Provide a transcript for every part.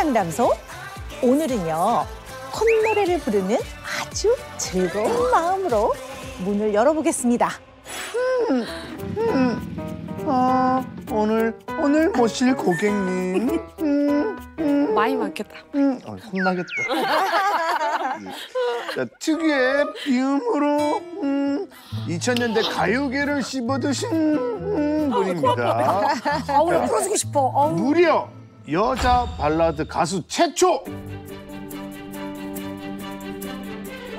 상담소. 오늘은요, 콧노래를 부르는 아주 즐거운 마음으로 문을 열어보겠습니다. 오늘 모실 고객님. 많이 많겠다. 혼나겠다. 자, 특유의 비음으로 2000년대 가요계를 씹어드신 분입니다. 나 풀어주고 싶어. 무려 여자 발라드 가수 최초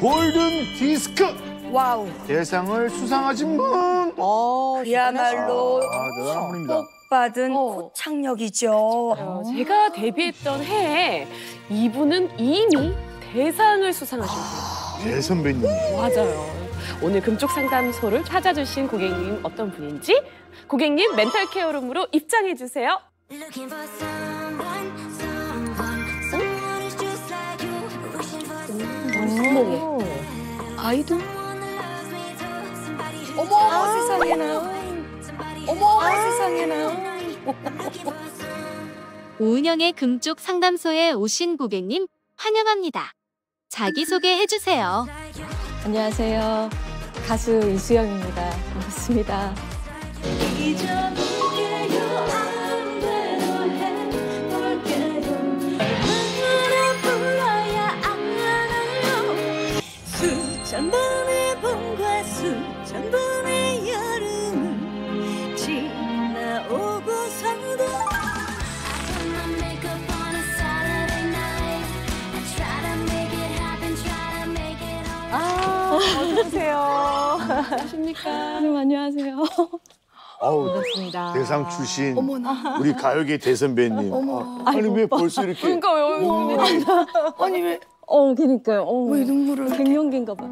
골든 디스크 와우. 대상을 수상하신 분. 그야말로 대단한 분입니다. 복 받은 코창력이죠. 제가 데뷔했던 해에 이분은 이미 대상을 수상하신 분이에요. 대선배님. 맞아요. 오늘 금쪽 상담소를 찾아주신 고객님 어떤 분인지 고객님 멘탈 케어룸으로 입장해 주세요. 아이돌? 어머, 세상에나. 어머, 세상에나. 오은영의 금쪽 상담소에 오신 고객님 환영합니다. 자기소개 해주세요. 안녕하세요. 가수 이수영입니다. 반갑습니다. 수천 번의 봄과 수천 번의 여름은 지나오고서도 안녕하세요. 안녕하십니까? 네, 안녕하세요. 아우, 반갑습니다. 대상 출신 어머나. 우리 가요계 대선배님. 아니 왜 벌써 이렇게 그러니까 왜 아니, 왜 그니까요. 눈물을. 갱년기인가 봐.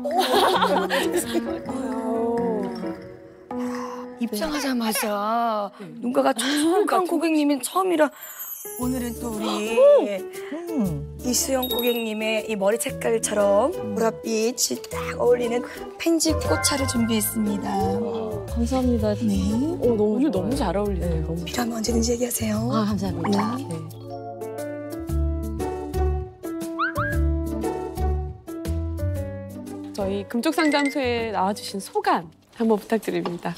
입장하자마자 눈가가 촉촉한 고객님이 처음이라 오늘은 또 우리 이수영 고객님의 이 머리 색깔처럼 보랏빛이 딱 어울리는 펜지 꽃차를 준비했습니다. 감사합니다. 네. 너무 오늘 좋아요. 너무 잘 어울리세요. 네, 너무 필요하면 언제든지 얘기하세요. 감사합니다. 네. 저희 금쪽 상담소에 나와주신 소감 한번 부탁드립니다.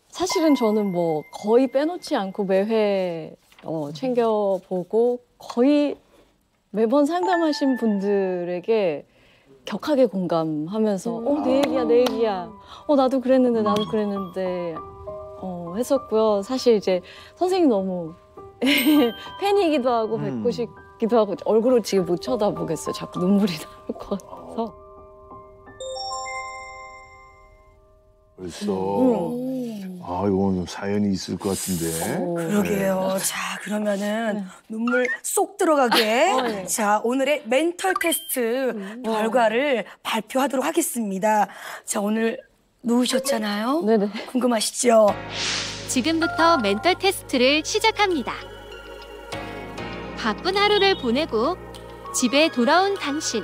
사실은 저는 뭐 거의 빼놓지 않고 매회 챙겨보고 거의 매번 상담하신 분들에게 격하게 공감하면서 내 얘기야, 내 얘기야. 나도 그랬는데 했었고요. 사실 이제 선생님 너무 팬이기도 하고 뵙고 싶기도 하고 얼굴을 지금 못 쳐다보겠어요. 자꾸 눈물이 나올 것 같아서. 벌써 이건 사연이 있을 것 같은데. 그러게요. 자, 그러면은 눈물 쏙 들어가게 자, 오늘의 멘털 테스트 결과를 발표하도록 하겠습니다. 자, 오늘 누우셨잖아요. 네네. 궁금하시죠? 지금부터 멘털 테스트를 시작합니다. 바쁜 하루를 보내고 집에 돌아온 당신.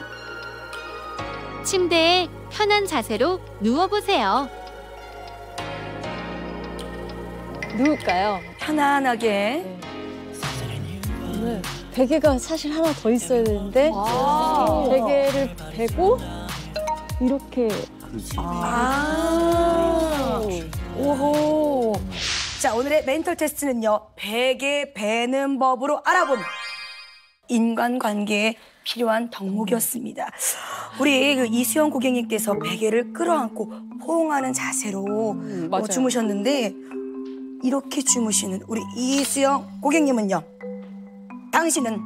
침대에 편한 자세로 누워보세요. 누울까요? 편안하게. 네. 베개가 사실 하나 더 있어야 되는데 베개를 베고 이렇게 오호. 자, 오늘의 멘털 테스트는요. 베개 베는 법으로 알아본 인간관계에 필요한 덕목이었습니다. 우리 그 이수영 고객님께서 베개를 끌어안고 포옹하는 자세로 주무셨는데 이렇게 주무시는 우리 이수영 고객님은요. 당신은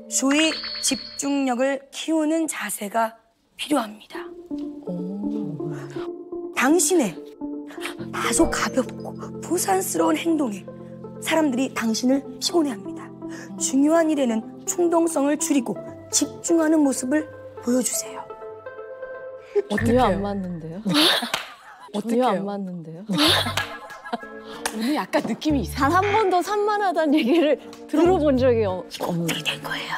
주의 집중력을 키우는 자세가 필요합니다. 당신의 다소 가볍고 부산스러운 행동에 사람들이 당신을 피곤해합니다. 중요한 일에는 충동성을 줄이고 집중하는 모습을 보여주세요. 전혀 안 맞는데요? 전혀 안 맞는데요? 오늘 약간 느낌이 이상해. 단 한 번도 산만하다는 얘기를 들어본 적이 없는. 된 거예요.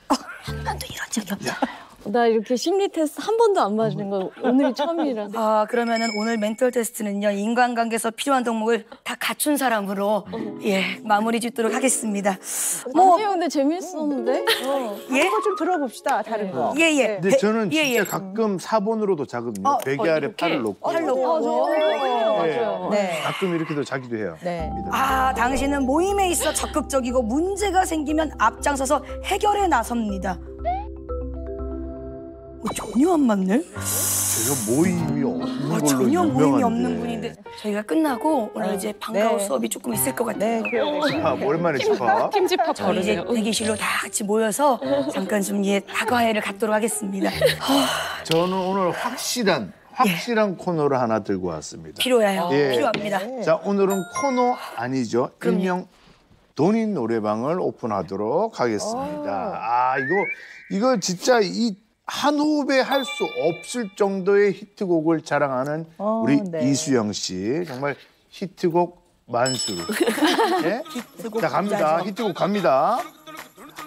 한 번도 이런 적이 없잖아요. 나 이렇게 심리 테스트 한 번도 안 맞은 거 오늘이 처음이라서. 아, 그러면은 오늘 멘털 테스트는요, 인간관계에서 필요한 덕목을 다 갖춘 사람으로, 예, 마무리 짓도록 하겠습니다. 아니요, 근데 재밌었는데? 예? 한번 좀 들어봅시다. 다른 거. 예, 예. 근데 저는 예, 진짜 예. 가끔 사본으로도 자거든요. 베개 아래 이렇게? 팔을 놓고. 팔 놓고. 맞아요. 네. 가끔 이렇게도 자기도 해요. 네. 아, 당신은 모임에 있어 적극적이고 문제가 생기면 앞장서서 해결에 나섭니다. 전혀 안 맞네? 제가 모임이 없는 걸로 전혀 모임이 유명한데. 없는 분인데 저희가 끝나고 오늘 이제 방과후 네. 수업이 조금 있을 것 네, 같아요. 그래요. 아, 오랜만에 집합. 팀 집합 저희 이제 벌으세요. 대기실로 다 같이 모여서 잠깐 좀 다과회를 갖도록 하겠습니다. 저는 오늘 확실한 코너를 하나 들고 왔습니다. 필요해요. 예. 필요합니다. 자, 오늘은 코너 아니죠. 일명 돈인 노래방을 오픈하도록 하겠습니다. 아, 이거 진짜 이 한 호흡에 할 수 없을 정도의 히트곡을 자랑하는 우리 네. 이수영 씨. 정말 히트곡 만수르. 예? 자, 갑니다. 히트곡 갑니다.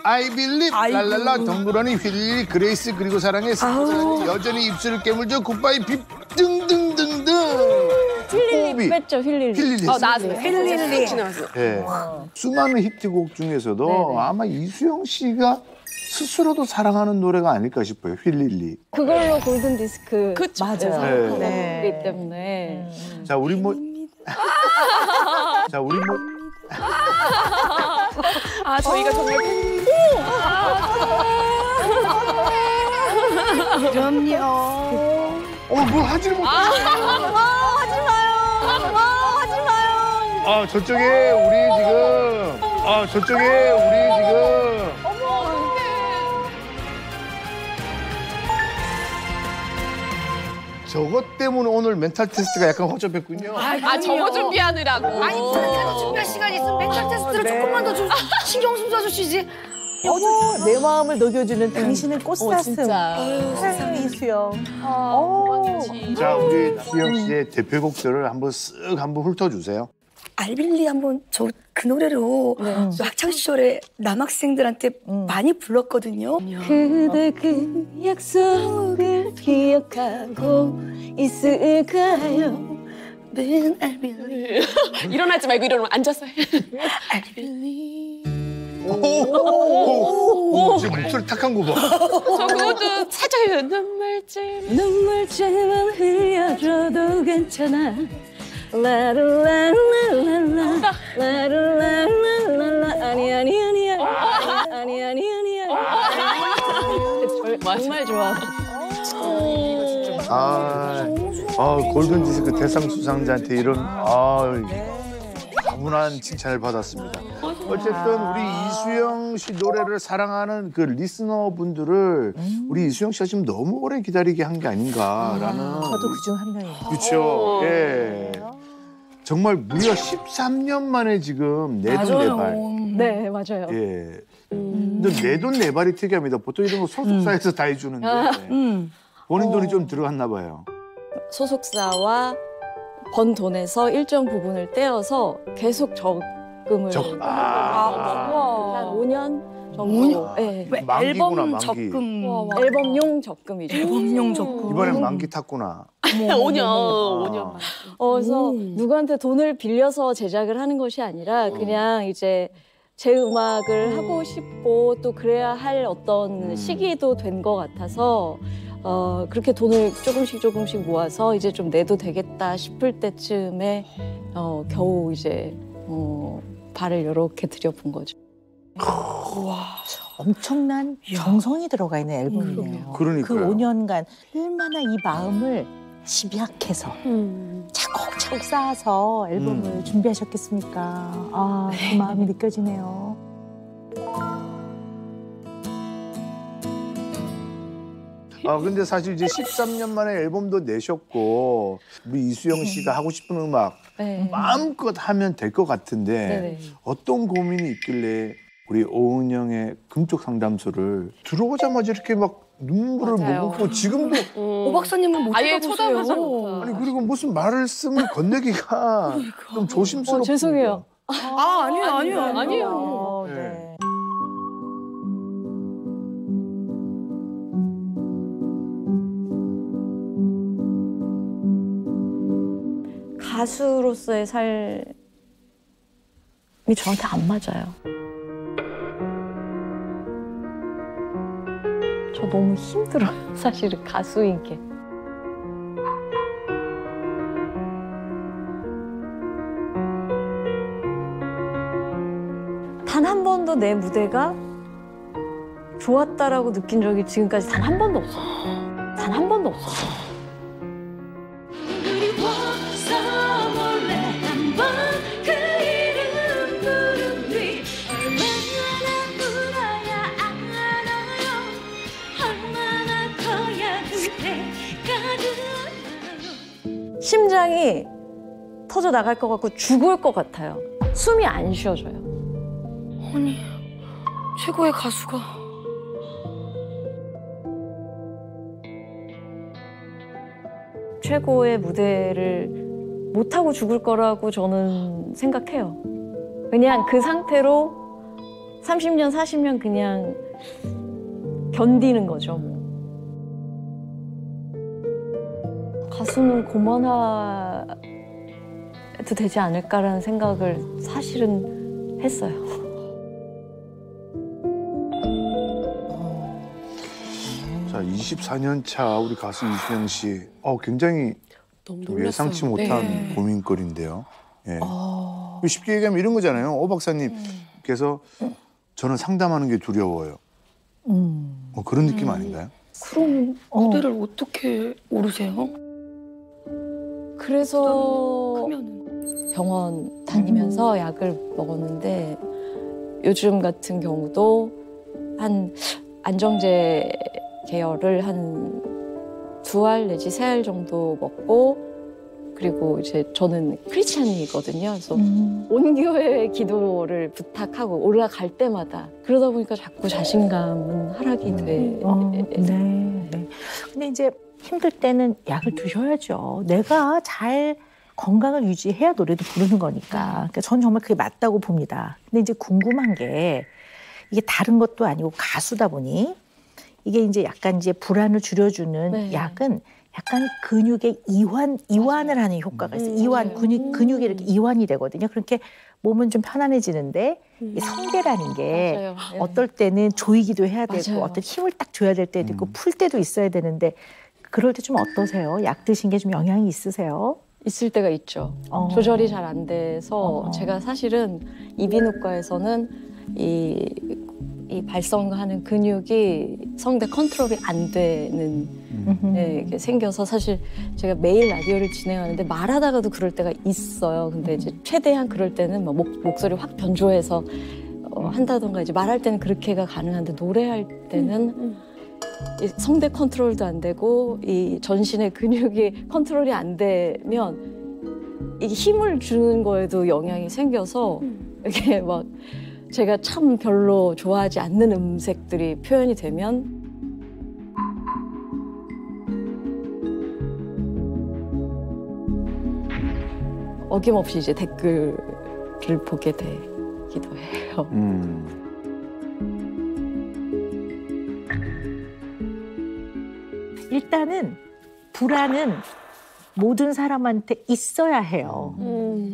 I believe 랄랄라 덩그러니 휠리 그레이스 그리고 사랑해 여전히 입술을 깨물죠 굿바이 빕 등등등등 힐릴리 뺐죠, 힐릴리. 힐릴리 나왔어요. 힐릴리. 지나갔어요. 예. 수많은 히트곡 중에서도 네네. 아마 이수영 씨가 스스로도 사랑하는 노래가 아닐까 싶어요. 휠릴리. 그걸로 골든 디스크 그쵸. 네. 맞아요. 네. 때문에. 자, 우리 뭐 자, 우리 뭐 아, 저희가 정말 그럼요. 뭘 하지를 못해. 아, 저쪽에 우리 지금 저것 때문에 오늘 멘탈 테스트가 약간 허접했군요. 아, 저거 준비하느라고. 아니, 그렇게라도 준비할 시간이 있으면 멘탈 테스트를 조금만 더 좀 신경 좀 써주시지. 어머, 내 마음을 녹여주는 당신은 꽃사슴. 진짜. 사랑해, 이수영. 자, 우리 수영 씨의 대표곡들을 한번 훑어주세요. 알빌리 한번 저 그 노래로 학창 시절에 남학생들한테 많이 불렀거든요. 그대 그 약속을 기억하고 있을까요? 는 알빌리, 일어나지 말고 일어나면 앉아서 해. 알빌리. 오, 지금 목소리 탁한 거 봐. 저 그것도 살짝 눈물쯤. 눈물쯤은 흘려줘도 괜찮아. 라루라라라라 라루라라라라 아니야 정말 좋아. 골든 디스크 대상 수상자한테 이런 다문한 칭찬을 받았습니다. 어쨌든 우리 이수영 씨 노래를 사랑하는 그 리스너분들을 우리 이수영 씨가 지금 너무 오래 기다리게 한 게 아닌가라는. 저도 그중 한 명이에요. 그렇죠. 예. 정말 무려 13년 만에 지금 내돈내발. 네, 맞아요. 예. 근데 내돈내발이 특이합니다. 보통 이런 거 소속사에서 다 해주는데 본인 돈이 좀 들어갔나 봐요. 소속사와 번 돈에서 일정 부분을 떼어서 계속 적금을 한 5년 정도. 네. 왜 만기구나, 앨범 만기. 적금. 앨범용 적금이죠. 앨범용 적금. 이번엔 만기 탔구나. 5년. 그래서 누구한테 돈을 빌려서 제작을 하는 것이 아니라 그냥 이제 제 음악을 하고 싶고 또 그래야 할 어떤 시기도 된 것 같아서 그렇게 돈을 조금씩 모아서 이제 좀 내도 되겠다 싶을 때쯤에 겨우 이제 발을 이렇게 들여본 거죠. 엄청난 정성이 들어가 있는 앨범이네요. 그러니까요. 그 5년간 얼마나 이 마음을 집약해서 차곡차곡 쌓아서 앨범을 준비하셨겠습니까? 그 마음이 느껴지네요. 근데 사실 이제 13년 만에 앨범도 내셨고 우리 이수영 씨가 하고 싶은 음악 네. 마음껏 하면 될 것 같은데 네네. 어떤 고민이 있길래 우리 오은영의 금쪽 상담소를 들어오자마자 이렇게 막 눈물을 맞아요. 머금고 지금도 오 박사님은 못 아예 쳐다보세요. 쳐다보지 않는다. 아니 그리고 무슨 말씀을 건네기가 좀 조심스럽고 죄송해요. 아니에요. 네. 가수로서의 삶이 저한테 안 맞아요. 저 너무 힘들어요. 사실은 가수인 게. 단 한 번도 내 무대가 좋았다라고 느낀 적이 지금까지 단 한 번도 없어. 단 한 번도 없어. 그리워서 몰래 한번 그 이름 부른 뒤 얼마나 울어야 알아요. 얼마나 커야 그때가 되나요. 심장이 터져 나갈 것 같고 죽을 것 같아요. 숨이 안 쉬어져요. 아니, 최고의 가수가 최고의 무대를 못하고 죽을 거라고 저는 생각해요. 그냥 그 상태로 30년, 40년 그냥 견디는 거죠. 뭐. 가수는 그만해도 되지 않을까라는 생각을 사실은 했어요. 자, 24년 차 우리 가수 이수영 씨. 굉장히 너무 좀 놀랐어요. 예상치 못한 네. 고민거리인데요. 예. 쉽게 얘기하면 이런 거잖아요. 오 박사님께서 저는 상담하는 게 두려워요. 뭐 그런 느낌 아닌가요? 그럼 무대를 어떻게 오르세요? 그래서 크면은 병원 다니면서 약을 먹었는데 요즘 같은 경우도 한 안정제 계열을 한 2알 내지 3알 정도 먹고 그리고 이제 저는 크리스찬이거든요. 그래서 온 교회 기도를 부탁하고 올라갈 때마다 그러다 보니까 자꾸 자신감은 하락이 돼. 네. 근데 이제 힘들 때는 약을 드셔야죠. 내가 잘 건강을 유지해야 노래도 부르는 거니까. 그러니까 전 정말 그게 맞다고 봅니다. 근데 이제 궁금한 게 이게 다른 것도 아니고 가수다 보니 이게 이제 약간 이제 불안을 줄여주는 네. 약은 약간 근육의 이완을 하는 효과가 있어요. 이완, 맞아요. 근육이 이렇게 이완이 되거든요. 그렇게 몸은 좀 편안해지는데 이 성대라는 게 맞아요. 네. 어떨 때는 조이기도 해야 되고 맞아요. 어떤 힘을 딱 줘야 될 때도 있고 풀 때도 있어야 되는데 그럴 때 좀 어떠세요? 약 드신 게 좀 영향이 있으세요? 있을 때가 있죠. 조절이 잘 안 돼서 제가 사실은 이비인후과에서는 이 발성하는 근육이 성대 컨트롤이 안 되는 게 생겨서 사실 제가 매일 라디오를 진행하는데 말하다가도 그럴 때가 있어요. 근데 이제 최대한 그럴 때는 막 목소리 확 변조해서 한다던가 이제 말할 때는 그렇게가 가능한데 노래할 때는 이 성대 컨트롤도 안 되고 이 전신의 근육이 컨트롤이 안 되면 이게 힘을 주는 거에도 영향이 생겨서 이게 막 제가 참 별로 좋아하지 않는 음색들이 표현이 되면 어김없이 이제 댓글을 보게 되기도 해요. 일단은 불안은 모든 사람한테 있어야 해요.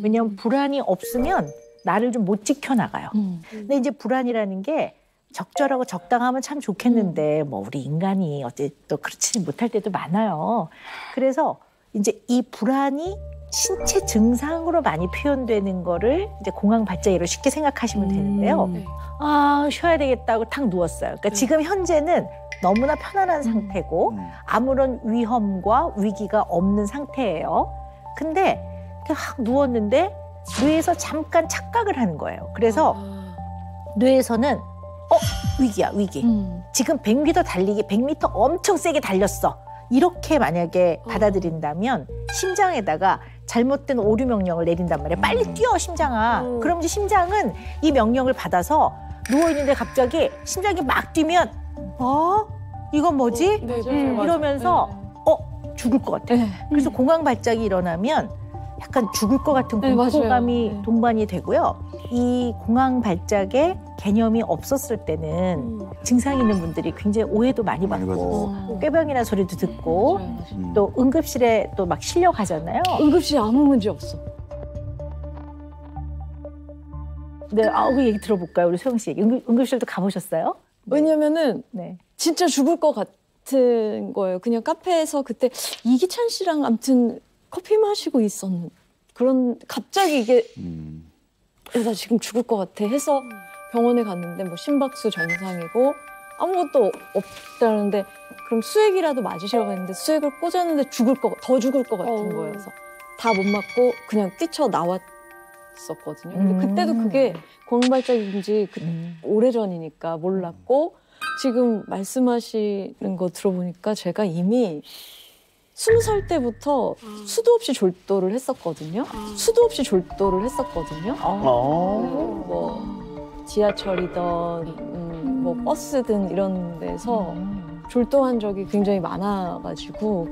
왜냐하면 불안이 없으면 나를 좀 못 지켜나가요. 근데 이제 불안이라는 게 적절하고 적당하면 참 좋겠는데 뭐 우리 인간이 어째 또 그렇지 못할 때도 많아요. 그래서 이제 이 불안이 신체 증상으로 많이 표현되는 거를 이제 공황 발작으로 쉽게 생각하시면 되는데요. 아, 쉬어야 되겠다고 탁 누웠어요. 그러니까 지금 현재는 너무나 편안한 상태고 아무런 위험과 위기가 없는 상태예요. 근데 확 누웠는데 뇌에서 잠깐 착각을 하는 거예요. 그래서 뇌에서는 위기야, 위기. 지금 100m 달리기, 100m 엄청 세게 달렸어. 이렇게 만약에 받아들인다면 심장에다가 잘못된 오류 명령을 내린단 말이에요. 빨리 뛰어, 심장아. 그럼 이제 심장은 이 명령을 받아서 누워있는데 갑자기 심장이 막 뛰면 이건 뭐지? 이러면서 죽을 것 같아. 그래서 공황 발작이 일어나면 약간 죽을 것 같은 공포감이 동반이 되고요. 이 공황 발작의 개념이 없었을 때는 증상 있는 분들이 굉장히 오해도 많이 받고 꾀병이라는 소리도 듣고 또 응급실에 또 막 실려가잖아요. 응급실 아무 문제 없어. 네, 그 얘기 들어볼까요? 우리 소영 씨. 응급실도 가보셨어요? 왜냐면은 네. 진짜 죽을 것 같은 거예요. 그냥 카페에서 그때 이기찬 씨랑 아무튼 커피 마시고 있었는 그런 갑자기 이게 나 지금 죽을 것 같아 해서 병원에 갔는데 뭐 심박수 정상이고 아무것도 없다는데 그럼 수액이라도 맞으시라고 했는데 수액을 꽂았는데 더 죽을 것 같은 거예요. 그래서 다 못 맞고 그냥 뛰쳐나왔었거든요. 근데 그때도 그게 공황발작인지 오래전이니까 몰랐고 지금 말씀하시는 거 들어보니까 제가 이미 20살 때부터 수도 없이 졸도를 했었거든요. 뭐 지하철이든 뭐 버스든 이런 데서 졸도한 적이 굉장히 많아가지고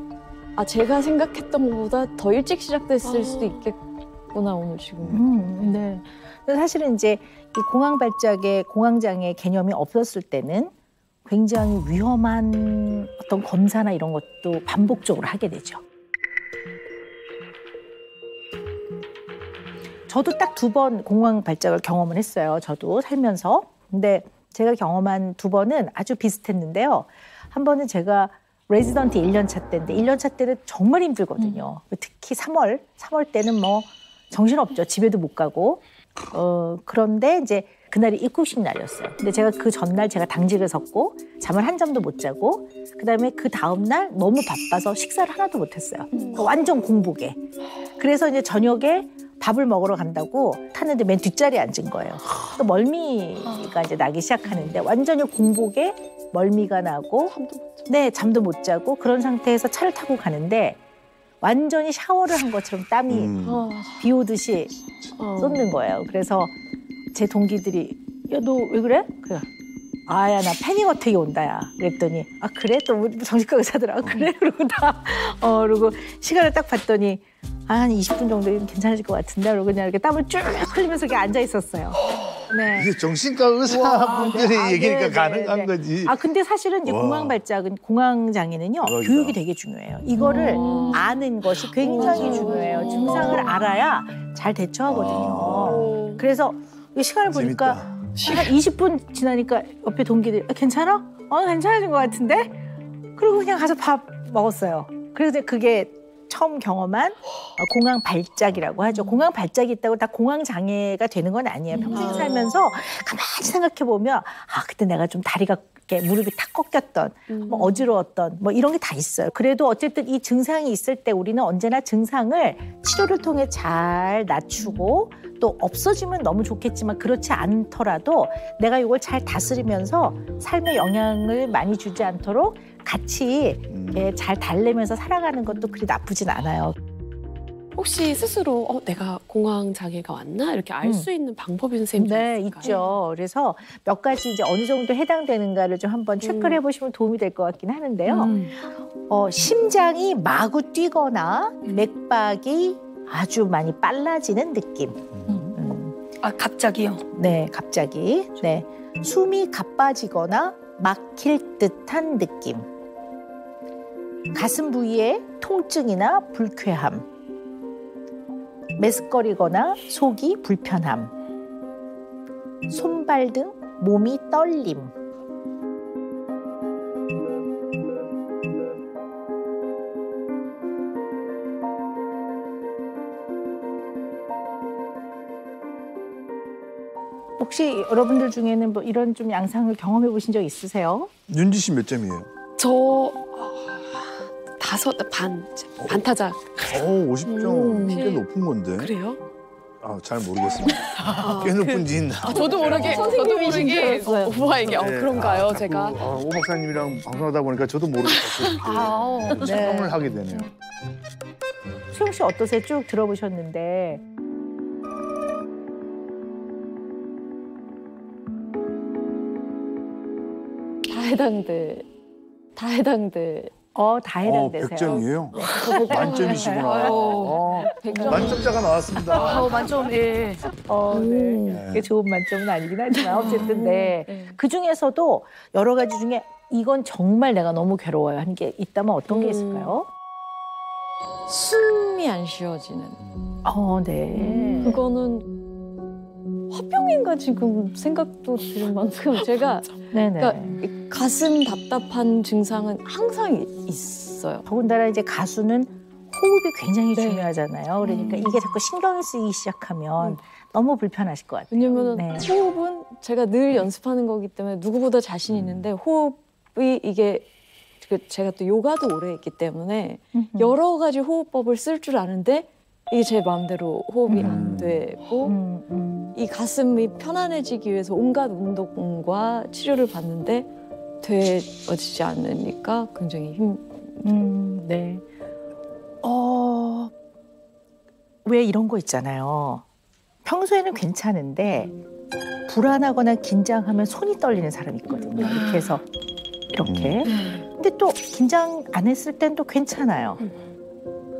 제가 생각했던 것보다 더 일찍 시작됐을 수도 있겠구나 오늘 지금. 네. 사실은 이제 이 공황발작의 공황장애 개념이 없었을 때는 굉장히 위험한 어떤 검사나 이런 것도 반복적으로 하게 되죠. 저도 딱 2번 공황발작을 경험을 했어요. 저도 살면서. 근데 제가 경험한 2번은 아주 비슷했는데요. 한 번은 제가 레지던트 1년차 때인데 1년차 때는 정말 힘들거든요. 특히 3월 때는 뭐 정신없죠. 집에도 못 가고. 그런데 이제 그날이 입국식 날이었어요. 근데 제가 그 전날 제가 당직을 섰고 잠을 한 잠도 못 자고 그다음에 그 다음 날 너무 바빠서 식사를 하나도 못 했어요. 완전 공복에. 그래서 이제 저녁에 밥을 먹으러 간다고 탔는데 맨 뒷자리에 앉은 거예요. 또 멀미가 이제 나기 시작하는데 완전히 공복에 멀미가 나고 잠도 못 자고 그런 상태에서 차를 타고 가는데 완전히 샤워를 한 것처럼 땀이 비 오듯이 쏟는 거예요. 그래서 제 동기들이 야, 너 왜 그래? 그래. 야, 나 패닉 어택이 온다, 야. 그랬더니 그래? 또 우리 정신과 의사들 그래? 그러고 그리고 시간을 딱 봤더니 한 20분 정도면 괜찮아질 것 같은데 그러고 그냥 이렇게 땀을 쭉 흘리면서 이렇게 앉아 있었어요. 네. 이게 정신과 의사분들의 얘기니까 가능한 네. 거지. 근데 사실은 이제 공황발작은 공황장애는요 교육이 되게 중요해요. 이거를 아는 것이 굉장히 중요해요. 증상을 알아야 잘 대처하거든요. 그래서 시간을 보니까 한 20분 지나니까 옆에 동기들이 괜찮아? 괜찮아진 것 같은데? 그리고 그냥 가서 밥 먹었어요. 그래서 그게 처음 경험한 공황발작이라고 하죠. 공황발작이 있다고 다 공황장애가 되는 건 아니에요. 평생 살면서 가만히 생각해보면 그때 내가 좀 다리가 이렇게 무릎이 탁 꺾였던 뭐 어지러웠던 뭐 이런 게 다 있어요. 그래도 어쨌든 이 증상이 있을 때 우리는 언제나 증상을 치료를 통해 잘 낮추고 또 없어지면 너무 좋겠지만 그렇지 않더라도 내가 이걸 잘 다스리면서 삶에 영향을 많이 주지 않도록 같이 잘 달래면서 살아가는 것도 그리 나쁘진 않아요. 혹시 스스로 내가 공황장애가 왔나? 이렇게 알 수 있는 방법이 선생님 네, 있을까요? 있죠. 그래서 몇 가지 이제 어느 정도 해당되는가를 좀 한번 체크를 해보시면 도움이 될 것 같긴 하는데요. 심장이 마구 뛰거나 맥박이 아주 많이 빨라지는 느낌. 갑자기요? 네, 갑자기. 네, 숨이 가빠지거나 막힐 듯한 느낌. 가슴 부위에 통증이나 불쾌함. 메스꺼리거나 속이 불편함. 손발 등 몸이 떨림. 혹시 여러분들 중에는 뭐 이런 좀 양상을 경험해 보신 적 있으세요? 윤지 씨 몇 점이에요? 저 5반 타작. 50점 꽤 높은 건데. 그래요? 잘 모르겠습니다. 꽤 높은지 있나? 저도 모르게 선생님이신 줄 알았어요. 오빠에게 그런가요, 제가? 오 박사님이랑 방송하다 보니까 저도 모르겠어요. 실험을 하게 되네요. 수영 씨 어떠세요? 쭉 들어보셨는데. 다 해당돼 다 해당되세요. 100점이에요? 만점이시구나. 만점자가 나왔습니다. 만점, 예. 네. 그게 좋은 만점은 아니긴 하지만 어쨌든 그 중에서도 여러 가지 중에 이건 정말 내가 너무 괴로워요 하는 게 있다면 어떤 게 있을까요? 숨이 안 쉬어지는. 네. 그거는 화병인가 지금 생각도 들 만큼 제가 네네. 그러니까 가슴 답답한 증상은 항상 있어요. 더군다나 이제 가수는 호흡이 굉장히 중요하잖아요. 그러니까 이게 자꾸 신경이 쓰이기 시작하면 너무 불편하실 것 같아요. 왜냐면 호흡은 제가 늘 연습하는 거기 때문에 누구보다 자신 있는데 호흡이 이게 제가 또 요가도 오래 했기 때문에 여러 가지 호흡법을 쓸 줄 아는데 이게 제 마음대로 호흡이 안 되고 이 가슴이 편안해지기 위해서 온갖 운동과 치료를 받는데 되어지지 않으니까 굉장히 네. 왜 이런 거 있잖아요. 평소에는 괜찮은데 불안하거나 긴장하면 손이 떨리는 사람이 있거든요. 이렇게 해서 이렇게. 근데 또 긴장 안 했을 땐 또 괜찮아요.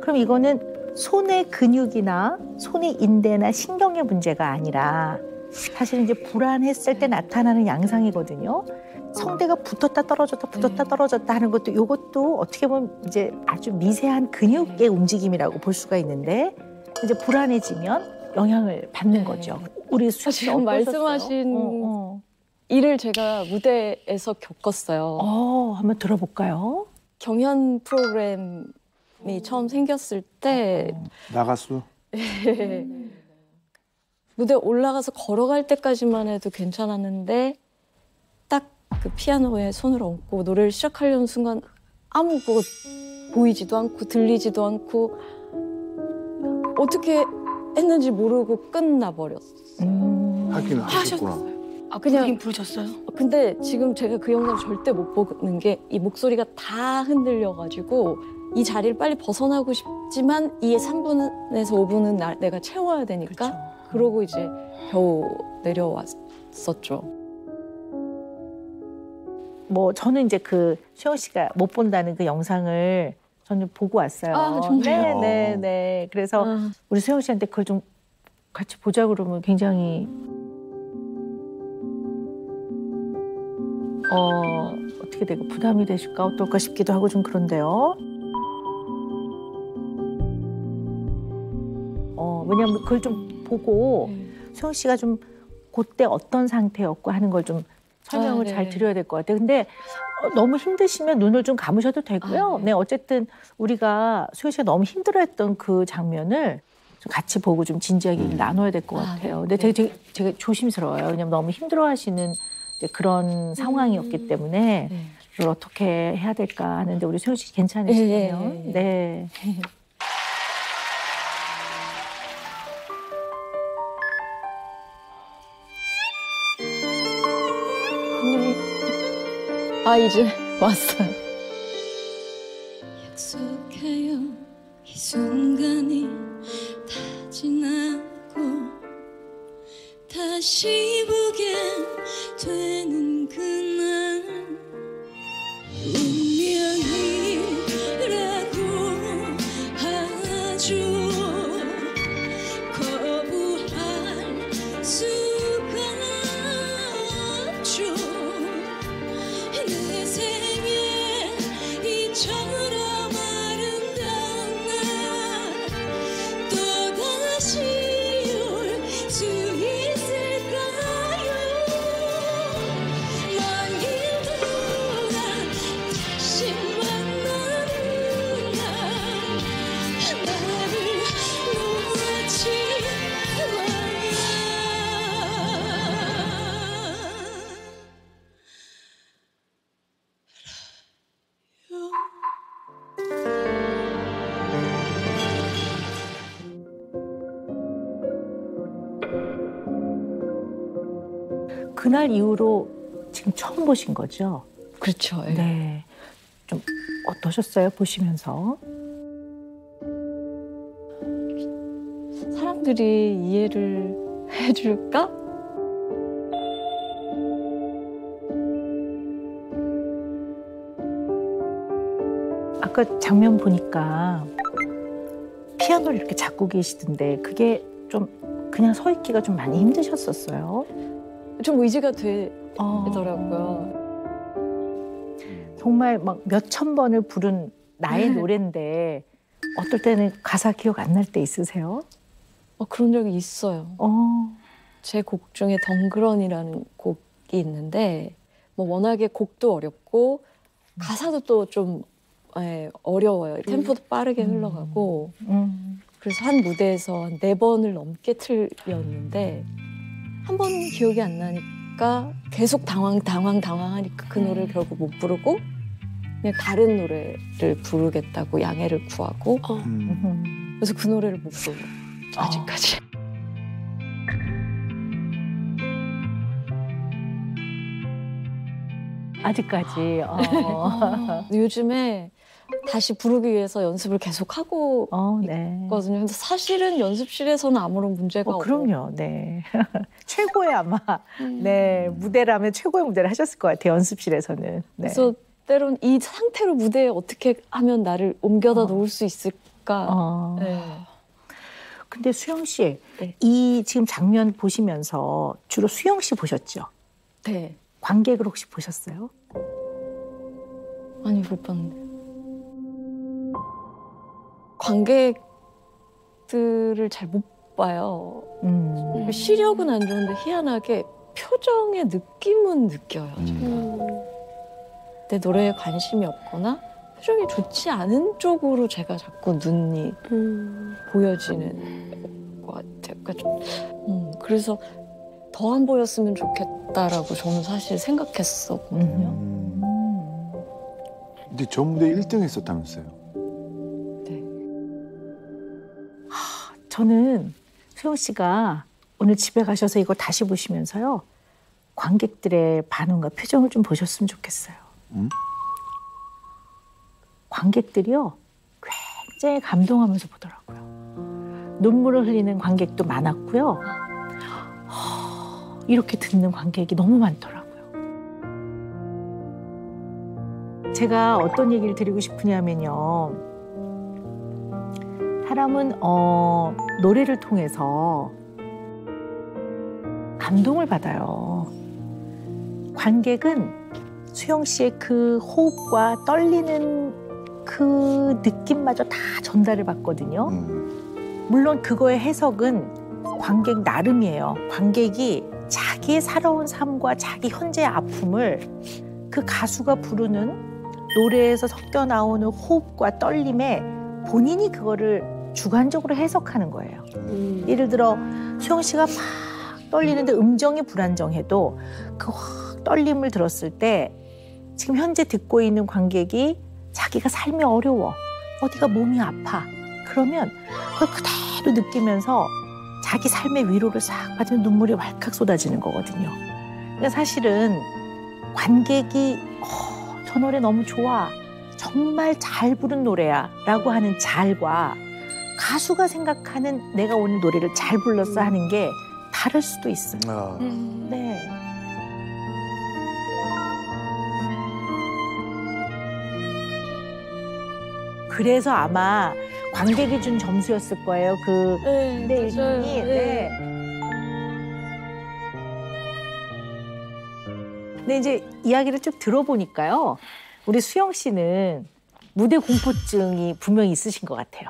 그럼 이거는 손의 근육이나 손의 인대나 신경의 문제가 아니라 사실 이제 불안했을 때 나타나는 양상이거든요. 성대가 붙었다 떨어졌다 하는 것도 이것도 어떻게 보면 이제 아주 미세한 근육의 움직임이라고 볼 수가 있는데 이제 불안해지면 영향을 받는 거죠. 우리 지금 말씀하신 일을 제가 무대에서 겪었어요. 한번 들어볼까요? 경연 프로그램이 처음 생겼을 때 나가수? 무대 올라가서 걸어갈 때까지만 해도 괜찮았는데 딱 그 피아노에 손을 얹고 노래를 시작하려는 순간 아무것도 보이지도 않고 들리지도 않고 어떻게 했는지 모르고 끝나버렸어요. 하긴 하셨구나. 그냥 부르셨어요? 근데 지금 제가 그 영상 절대 못 보는 게 이 목소리가 다 흔들려가지고 이 자리를 빨리 벗어나고 싶지만 이 3분에서 5분은 내가 채워야 되니까 그러고 이제 겨우 내려왔었죠. 뭐 저는 이제 그 수영 씨가 못 본다는 그 영상을 저는 보고 왔어요. 정말요? 네. 그래서 우리 수영 씨한테 그걸 좀 같이 보자 그러면 굉장히 어떻게 되고 부담이 되실까 어떨까 싶기도 하고 좀 그런데요. 왜냐하면 그걸 좀 보고 수영 씨가 좀 그때 어떤 상태였고 하는 걸 좀 설명을 잘 드려야 될 것 같아요. 근데 너무 힘드시면 눈을 좀 감으셔도 되고요. 네, 어쨌든 우리가 수영 씨가 너무 힘들어했던 그 장면을 좀 같이 보고 좀 진지하게 나눠야 될 것 같아요. 근데 되게 조심스러워요. 왜냐면 너무 힘들어하시는 그런 상황이었기 때문에 이걸 어떻게 해야 될까 하는데 우리 수영 씨 괜찮으시나요? 네. 이제 왔어요. 약속해요 이 순간이 다 지나고 다시 보게 되는 그날 운명이라고 하죠. 거부할 수가 없죠. 내 생에 이처럼 아름다운 날 또다시 올 수 있을까요? 먼 길 돌아 다시 만나는 날 나를 놓지 마요. 그날 이후로 지금 처음 보신 거죠? 그렇죠. 네. 좀 어떠셨어요? 보시면서? 사람들이 이해를 해줄까? 아까 장면 보니까 피아노를 이렇게 잡고 계시던데 그게 좀 그냥 서 있기가 좀 많이 힘드셨었어요? 좀 의지가 되더라고요. 정말 막 몇천 번을 부른 나의 노래인데 어떨 때는 가사 기억 안 날 때 있으세요? 그런 적이 있어요. 제 곡 중에 덩그러니라는 곡이 있는데 뭐 워낙에 곡도 어렵고 가사도 또 좀 어려워요. 템포도 빠르게 흘러가고 그래서 한 무대에서 한 4번을 넘게 틀렸는데 한 번 기억이 안 나니까 계속 당황하니까 그 노래를 결국 못 부르고 그냥 다른 노래를 부르겠다고 양해를 구하고 그래서 그 노래를 못 불러요. 아직까지. 아직까지. 요즘에 다시 부르기 위해서 연습을 계속 하고 네. 있거든요. 근데 사실은 연습실에서는 아무런 문제가 없고. 그럼요. 네. 최고의 아마 네 무대라면 최고의 무대를 하셨을 것 같아요. 연습실에서는. 네. 그래서 때론 이 상태로 무대에 어떻게 하면 나를 옮겨다 놓을 수 있을까. 네. 근데 수영 씨, 네. 이 지금 장면 보시면서 주로 수영 씨 보셨죠? 네. 관객을 혹시 보셨어요? 아니 못 봤는데. 관객들을 잘 못 봐요. 시력은 안 좋은데 희한하게 표정의 느낌은 느껴요. 내 노래에 관심이 없거나 표정이 좋지 않은 쪽으로 제가 자꾸 눈이 보여지는 것 같아요. 그러니까 그래서 더 안 보였으면 좋겠다라고 저는 사실 생각했었거든요. 근데 저 무대 1등 했었다면서요? 네. 저는 수영 씨가 오늘 집에 가셔서 이거 다시 보시면서요. 관객들의 반응과 표정을 좀 보셨으면 좋겠어요. 관객들이요. 굉장히 감동하면서 보더라고요. 눈물을 흘리는 관객도 많았고요. 이렇게 듣는 관객이 너무 많더라고요. 제가 어떤 얘기를 드리고 싶으냐면요. 사람은 노래를 통해서 감동을 받아요. 관객은 수영 씨의 그 호흡과 떨리는 그 느낌마저 다 전달을 받거든요. 물론 그거의 해석은 관객 나름이에요. 관객이 자기의 살아온 삶과 자기 현재의 아픔을 그 가수가 부르는 노래에서 섞여 나오는 호흡과 떨림에 본인이 그거를 주관적으로 해석하는 거예요. 예를 들어 수영 씨가 막 떨리는데 음정이 불안정해도 그 확 떨림을 들었을 때 지금 현재 듣고 있는 관객이 자기가 삶이 어려워, 어디가 몸이 아파. 그러면 그걸 그대로 느끼면서 자기 삶의 위로를 싹 받으면 눈물이 왈칵 쏟아지는 거거든요. 그러니까 사실은 관객이 저 노래 너무 좋아, 정말 잘 부른 노래야 라고 하는 잘과 가수가 생각하는 내가 오늘 노래를 잘 불렀어 하는 게 다를 수도 있어요. 네. 그래서 아마 관객이 준 점수였을 거예요. 네, 네, 맞아요. 네. 네. 근데 이제 이야기를 쭉 들어보니까요. 우리 수영 씨는 무대 공포증이 분명히 있으신 것 같아요.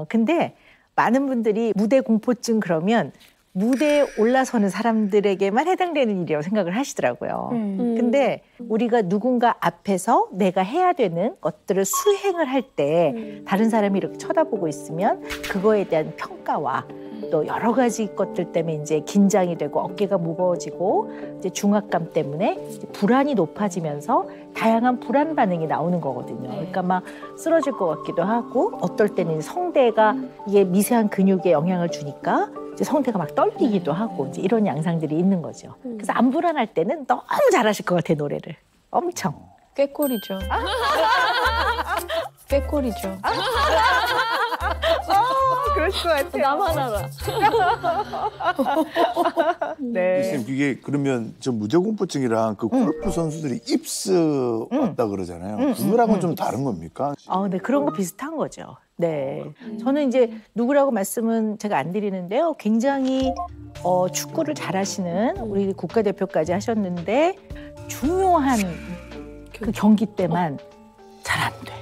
근데 많은 분들이 무대 공포증 그러면 무대에 올라서는 사람들에게만 해당되는 일이라고 생각을 하시더라고요. 근데 우리가 누군가 앞에서 내가 해야 되는 것들을 수행을 할 때 다른 사람이 이렇게 쳐다보고 있으면 그거에 대한 평가와 또 여러 가지 것들 때문에 이제 긴장이 되고 어깨가 무거워지고 이제 중압감 때문에 이제 불안이 높아지면서 다양한 불안 반응이 나오는 거거든요. 그러니까 막 쓰러질 것 같기도 하고 어떨 때는 성대가 이게 미세한 근육에 영향을 주니까 이제 성대가 막 떨리기도 하고 이제 이런 양상들이 있는 거죠. 그래서 안 불안할 때는 너무 잘하실 것 같아요, 노래를. 엄청. 꾀꼬리죠. 꾀꼬리죠. 그럴 것 같아요. 나만 알아. 네. 선생님 그게 그러면 저 무대 공포증이랑 그 골프 선수들이 입스 왔다 그러잖아요. 그거랑은 좀 다른 겁니까? 네, 그런 거 비슷한 거죠. 네. 저는 이제 누구라고 말씀은 제가 안 드리는데요. 굉장히 축구를 잘하시는 우리 국가대표까지 하셨는데 중요한 그 경기 때만 잘 안 돼.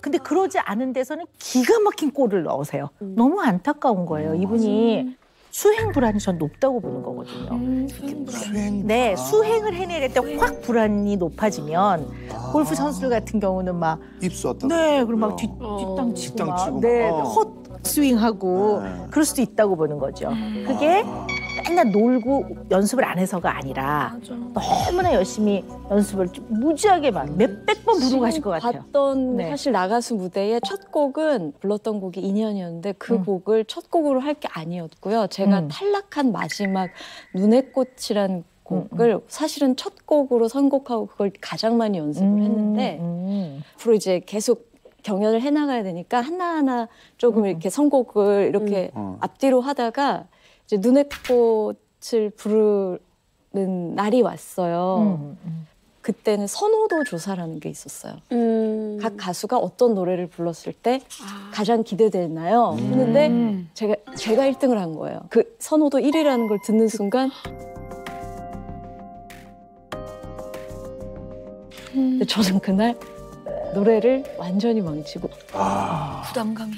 근데 그러지 않은 데서는 기가 막힌 골을 넣으세요. 너무 안타까운 거예요. 이분이 수행 불안이 전 높다고 보는 거거든요. 수행. 네, 수행을 해낼 때 확 불안이 높아지면 골프 선수들 같은 경우는 막 입스 왔다. 네, 그리고 막 그러더라고요. 뒷땅 치고 뒷땅 치고 막 네, 막. 헛 스윙하고 네. 그럴 수도 있다고 보는 거죠. 그게 맨날 놀고 연습을 안 해서가 아니라 너무나 열심히 연습을 무지하게 막 몇백 번 부르고 하실 것 같아요. 봤던 네. 사실 나가수 무대의 첫 곡은 불렀던 곡이 인연이었는데 그 곡을 첫 곡으로 할 게 아니었고요. 제가 탈락한 마지막 눈의 꽃이란 곡을 사실은 첫 곡으로 선곡하고 그걸 가장 많이 연습을 했는데 앞으로 이제 계속 경연을 해나가야 되니까 하나하나 조금 이렇게 선곡을 이렇게 앞뒤로 하다가 이제 눈의 꽃을 부르는 날이 왔어요. 그때는 선호도 조사라는 게 있었어요. 각 가수가 어떤 노래를 불렀을 때 가장 기대되나요? 했는데 제가 1등을 한 거예요. 그 선호도 1위라는 걸 듣는 순간 근데 저는 그날 노래를 완전히 망치고 부담감이.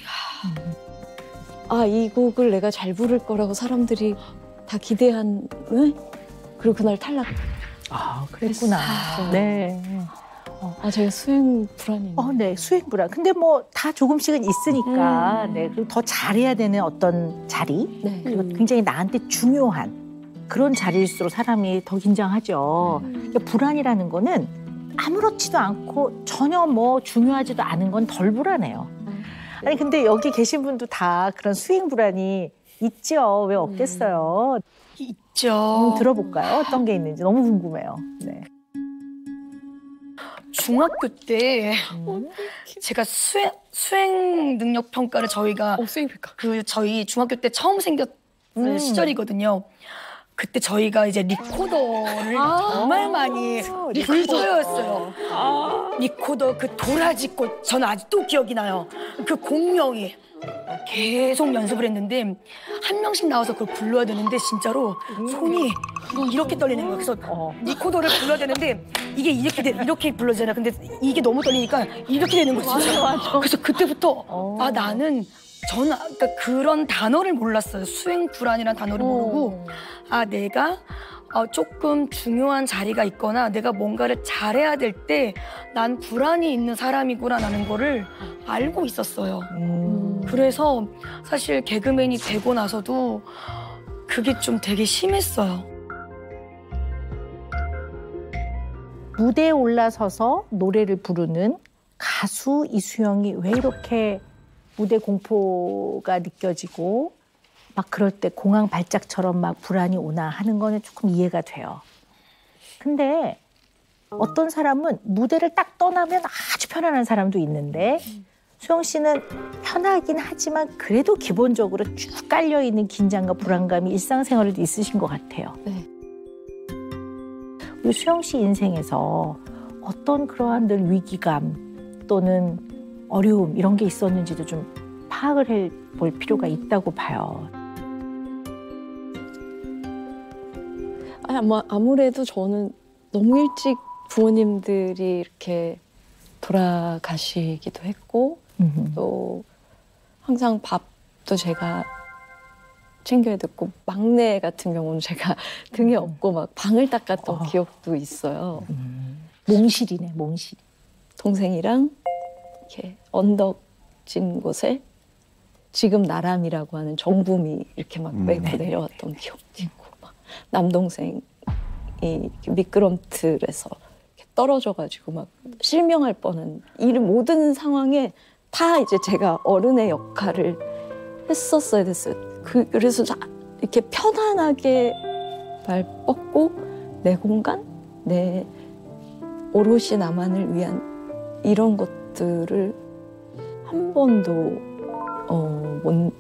이 곡을 내가 잘 부를 거라고 사람들이 다 기대한 그리고 그날 탈락. 그랬구나. 네. 제가 수행 불안이 네, 수행 불안. 근데 뭐 다 조금씩은 있으니까 네, 그리고 더 잘해야 되는 어떤 자리 네. 그리고 굉장히 나한테 중요한 그런 자리일수록 사람이 더 긴장하죠. 그러니까 불안이라는 거는 아무렇지도 않고 전혀 뭐 중요하지도 않은 건 덜 불안해요. 아니 근데 여기 계신 분도 다 그런 수행 불안이 있죠. 왜 없겠어요? 있죠. 들어볼까요? 어떤 게 있는지 너무 궁금해요. 네. 중학교 때 제가 수행 능력 평가를 저희가 수행평가. 저희 중학교 때 처음 생겼을 시절이거든요. 그때 저희가 이제 리코더를 정말 많이 불도였어요. 리코더 그 도라지꽃 저는 아직도 기억이 나요. 그 공명이 계속 연습을 했는데 한 명씩 나와서 그걸 불러야 되는데 진짜로 손이 이렇게 떨리는 거예요. 그래서 리코더를 불러야 되는데 이게 이렇게 불러지잖아요. 근데 이게 너무 떨리니까 이렇게 되는 거죠. 그래서 그때부터 나는 저는 그러니까 그런 단어를 몰랐어요. 수행 불안이라는 단어를 모르고 내가 조금 중요한 자리가 있거나 내가 뭔가를 잘해야 될 때 난 불안이 있는 사람이구나라는 거를 알고 있었어요. 그래서 사실 개그맨이 되고 나서도 그게 좀 되게 심했어요. 무대에 올라서서 노래를 부르는 가수 이수영이 왜 이렇게 무대 공포가 느껴지고 막 그럴 때 공황 발작처럼 막 불안이 오나 하는 거는 조금 이해가 돼요. 근데 어떤 사람은 무대를 딱 떠나면 아주 편안한 사람도 있는데 수영 씨는 편하긴 하지만 그래도 기본적으로 쭉 깔려있는 긴장과 불안감이 일상생활에도 있으신 것 같아요. 네. 우리 수영 씨 인생에서 어떤 그러한 늘 위기감 또는 어려움 이런 게 있었는지도 좀 파악을 해볼 필요가 있다고 봐요. 아무래도 저는 너무 일찍 부모님들이 이렇게 돌아가시기도 했고 또 항상 밥도 제가 챙겨야 됐고 막내 같은 경우는 제가 등에 업고 막 방을 닦았던 기억도 있어요. 몽실이네, 몽실. 동생이랑 이렇게 언덕진 곳에 지금 나람이라고 하는 정붐이 이렇게 막 메고 내려왔던 기억도 있고 막 남동생이 이렇게 미끄럼틀에서 이렇게 떨어져가지고 막 실명할 뻔한 이런 모든 상황에 다 이제 제가 어른의 역할을 했었어야 됐어요. 그래서 이렇게 편안하게 발 뻗고 내 공간, 내 오롯이 나만을 위한 이런 것들을 한 번도 못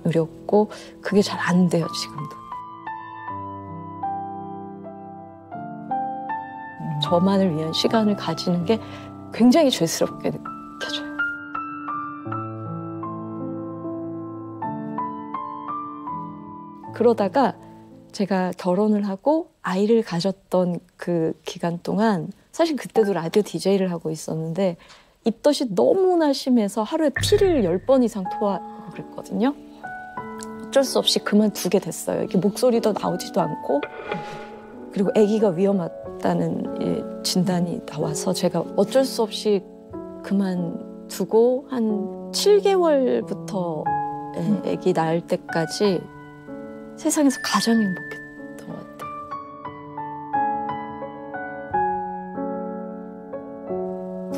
누렸고 그게 잘 안 돼요, 지금도. 저만을 위한 시간을 가지는 게 굉장히 죄스럽게 느껴져요. 그러다가 제가 결혼을 하고 아이를 가졌던 그 기간 동안 사실 그때도 라디오 DJ를 하고 있었는데 입덧이 너무나 심해서 하루에 피를 10번 이상 토하고 그랬거든요. 어쩔 수 없이 그만두게 됐어요. 이게 목소리도 나오지도 않고 그리고 아기가 위험하다는 진단이 나와서 제가 어쩔 수 없이 그만두고 한 7개월부터 아기 낳을 때까지 세상에서 가장 행복했던 것 같아요.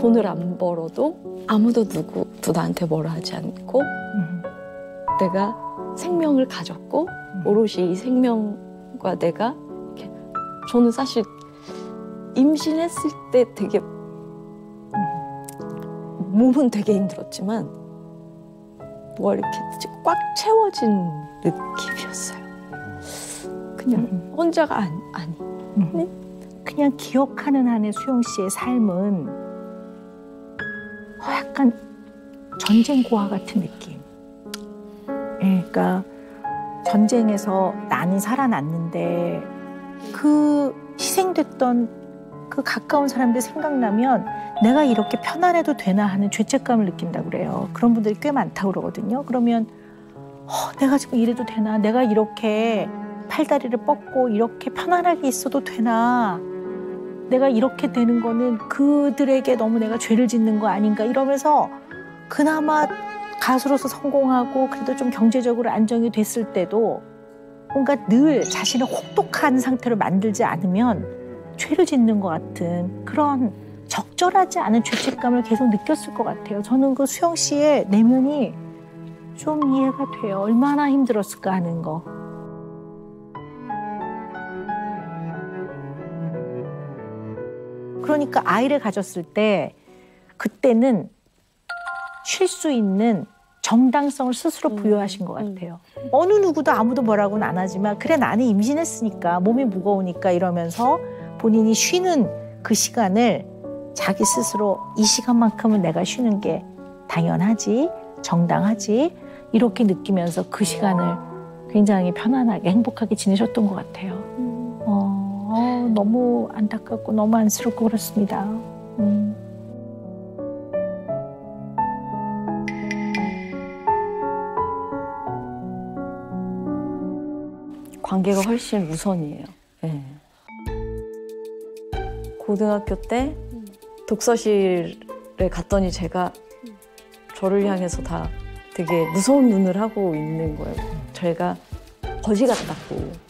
돈을 안 벌어도 아무도 누구도 나한테 뭐라 하지 않고 내가 생명을 가졌고 오롯이 이 생명과 내가 이렇게 저는 사실 임신했을 때 되게 몸은 되게 힘들었지만 뭐가 이렇게 꽉 채워진 느낌이었어요. 그냥 혼자가 아니. 네? 그냥 기억하는 한의 수영 씨의 삶은 약간 전쟁 고아 같은 느낌. 그러니까 전쟁에서 나는 살아났는데 그 희생됐던 그 가까운 사람들 생각나면 내가 이렇게 편안해도 되나 하는 죄책감을 느낀다고 그래요. 그런 분들이 꽤 많다고 그러거든요. 그러면 내가 지금 이래도 되나? 내가 이렇게 팔다리를 뻗고 이렇게 편안하게 있어도 되나? 내가 이렇게 되는 거는 그들에게 너무 내가 죄를 짓는 거 아닌가? 이러면서 그나마 가수로서 성공하고 그래도 좀 경제적으로 안정이 됐을 때도 뭔가 늘 자신을 혹독한 상태로 만들지 않으면 죄를 짓는 것 같은 그런 적절하지 않은 죄책감을 계속 느꼈을 것 같아요. 저는 그 수영 씨의 내면이 좀 이해가 돼요. 얼마나 힘들었을까 하는 거. 그러니까 아이를 가졌을 때 그때는 쉴 수 있는 정당성을 스스로 부여하신 것 같아요. 어느 누구도 아무도 뭐라고는 안 하지만 그래 나는 임신했으니까 몸이 무거우니까 이러면서 본인이 쉬는 그 시간을 자기 스스로 이 시간만큼은 내가 쉬는 게 당연하지, 정당하지 이렇게 느끼면서 그 시간을 굉장히 편안하게 행복하게 지내셨던 것 같아요. 너무 안타깝고 너무 안쓰럽고 그렇습니다. 관계가 훨씬 우선이에요. 네. 고등학교 때 독서실에 갔더니 제가 저를 향해서 다 되게 무서운 눈을 하고 있는 거예요. 제가 거지 같다고.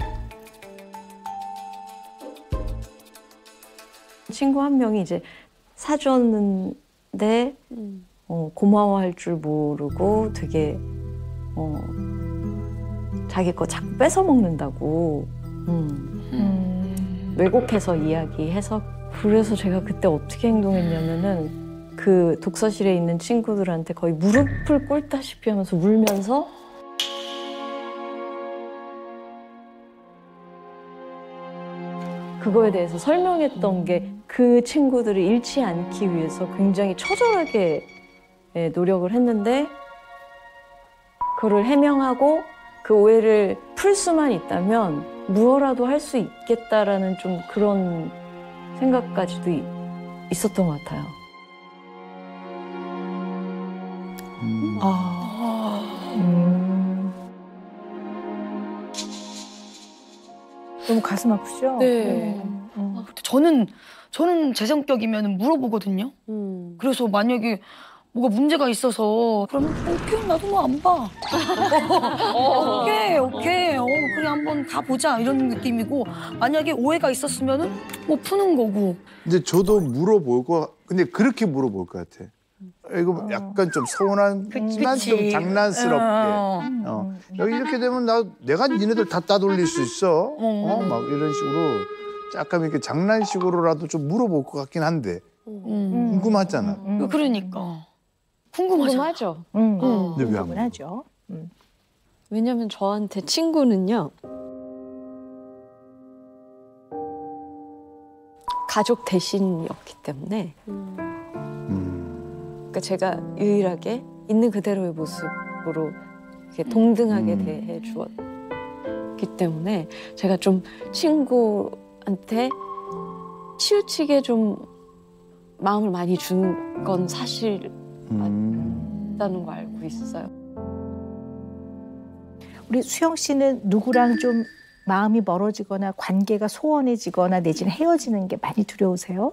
친구 한 명이 이제 사줬는데 고마워할 줄 모르고 되게 자기 거 자꾸 뺏어 먹는다고 왜곡해서 이야기해서 그래서 제가 그때 어떻게 행동했냐면은 그 독서실에 있는 친구들한테 거의 무릎을 꿇다시피 하면서 울면서 그거에 대해서 설명했던 게 그 친구들을 잃지 않기 위해서 굉장히 처절하게 노력을 했는데 그거를 해명하고 그 오해를 풀 수만 있다면 무엇라도 할 수 있겠다라는 좀 그런 생각까지도 있었던 것 같아요. 너무 가슴 아프죠? 네. 저는 제 성격이면 물어보거든요. 그래서 만약에 뭐가 문제가 있어서 그러면 오케이 나도 뭐 안 봐. 오케이. 그래 한번 가보자 이런 느낌이고 만약에 오해가 있었으면은 뭐 푸는 거고. 근데 저도 물어볼 거 근데 그렇게 물어볼 것 같아. 이거 약간 좀 서운하지만 좀 장난스럽게. 여기 이렇게 되면 내가 니네들 다 따돌릴 수 있어. 막 이런 식으로 약간 이렇게 장난식으로라도 좀 물어볼 것 같긴 한데 궁금하잖아. 그러니까. 궁금하죠. 궁금하죠. 근데 왜안 궁금하죠. 왜냐면 저한테 친구는요. 가족 대신이었기 때문에 그러니까 제가 유일하게 있는 그대로의 모습으로 이렇게 동등하게 대해 주었기 때문에 제가 좀 친구한테 치우치게 좀 마음을 많이 준 건 사실 맞다는 거 알고 있어요. 우리 수영 씨는 누구랑 좀 마음이 멀어지거나 관계가 소원해지거나 내지는 헤어지는 게 많이 두려우세요?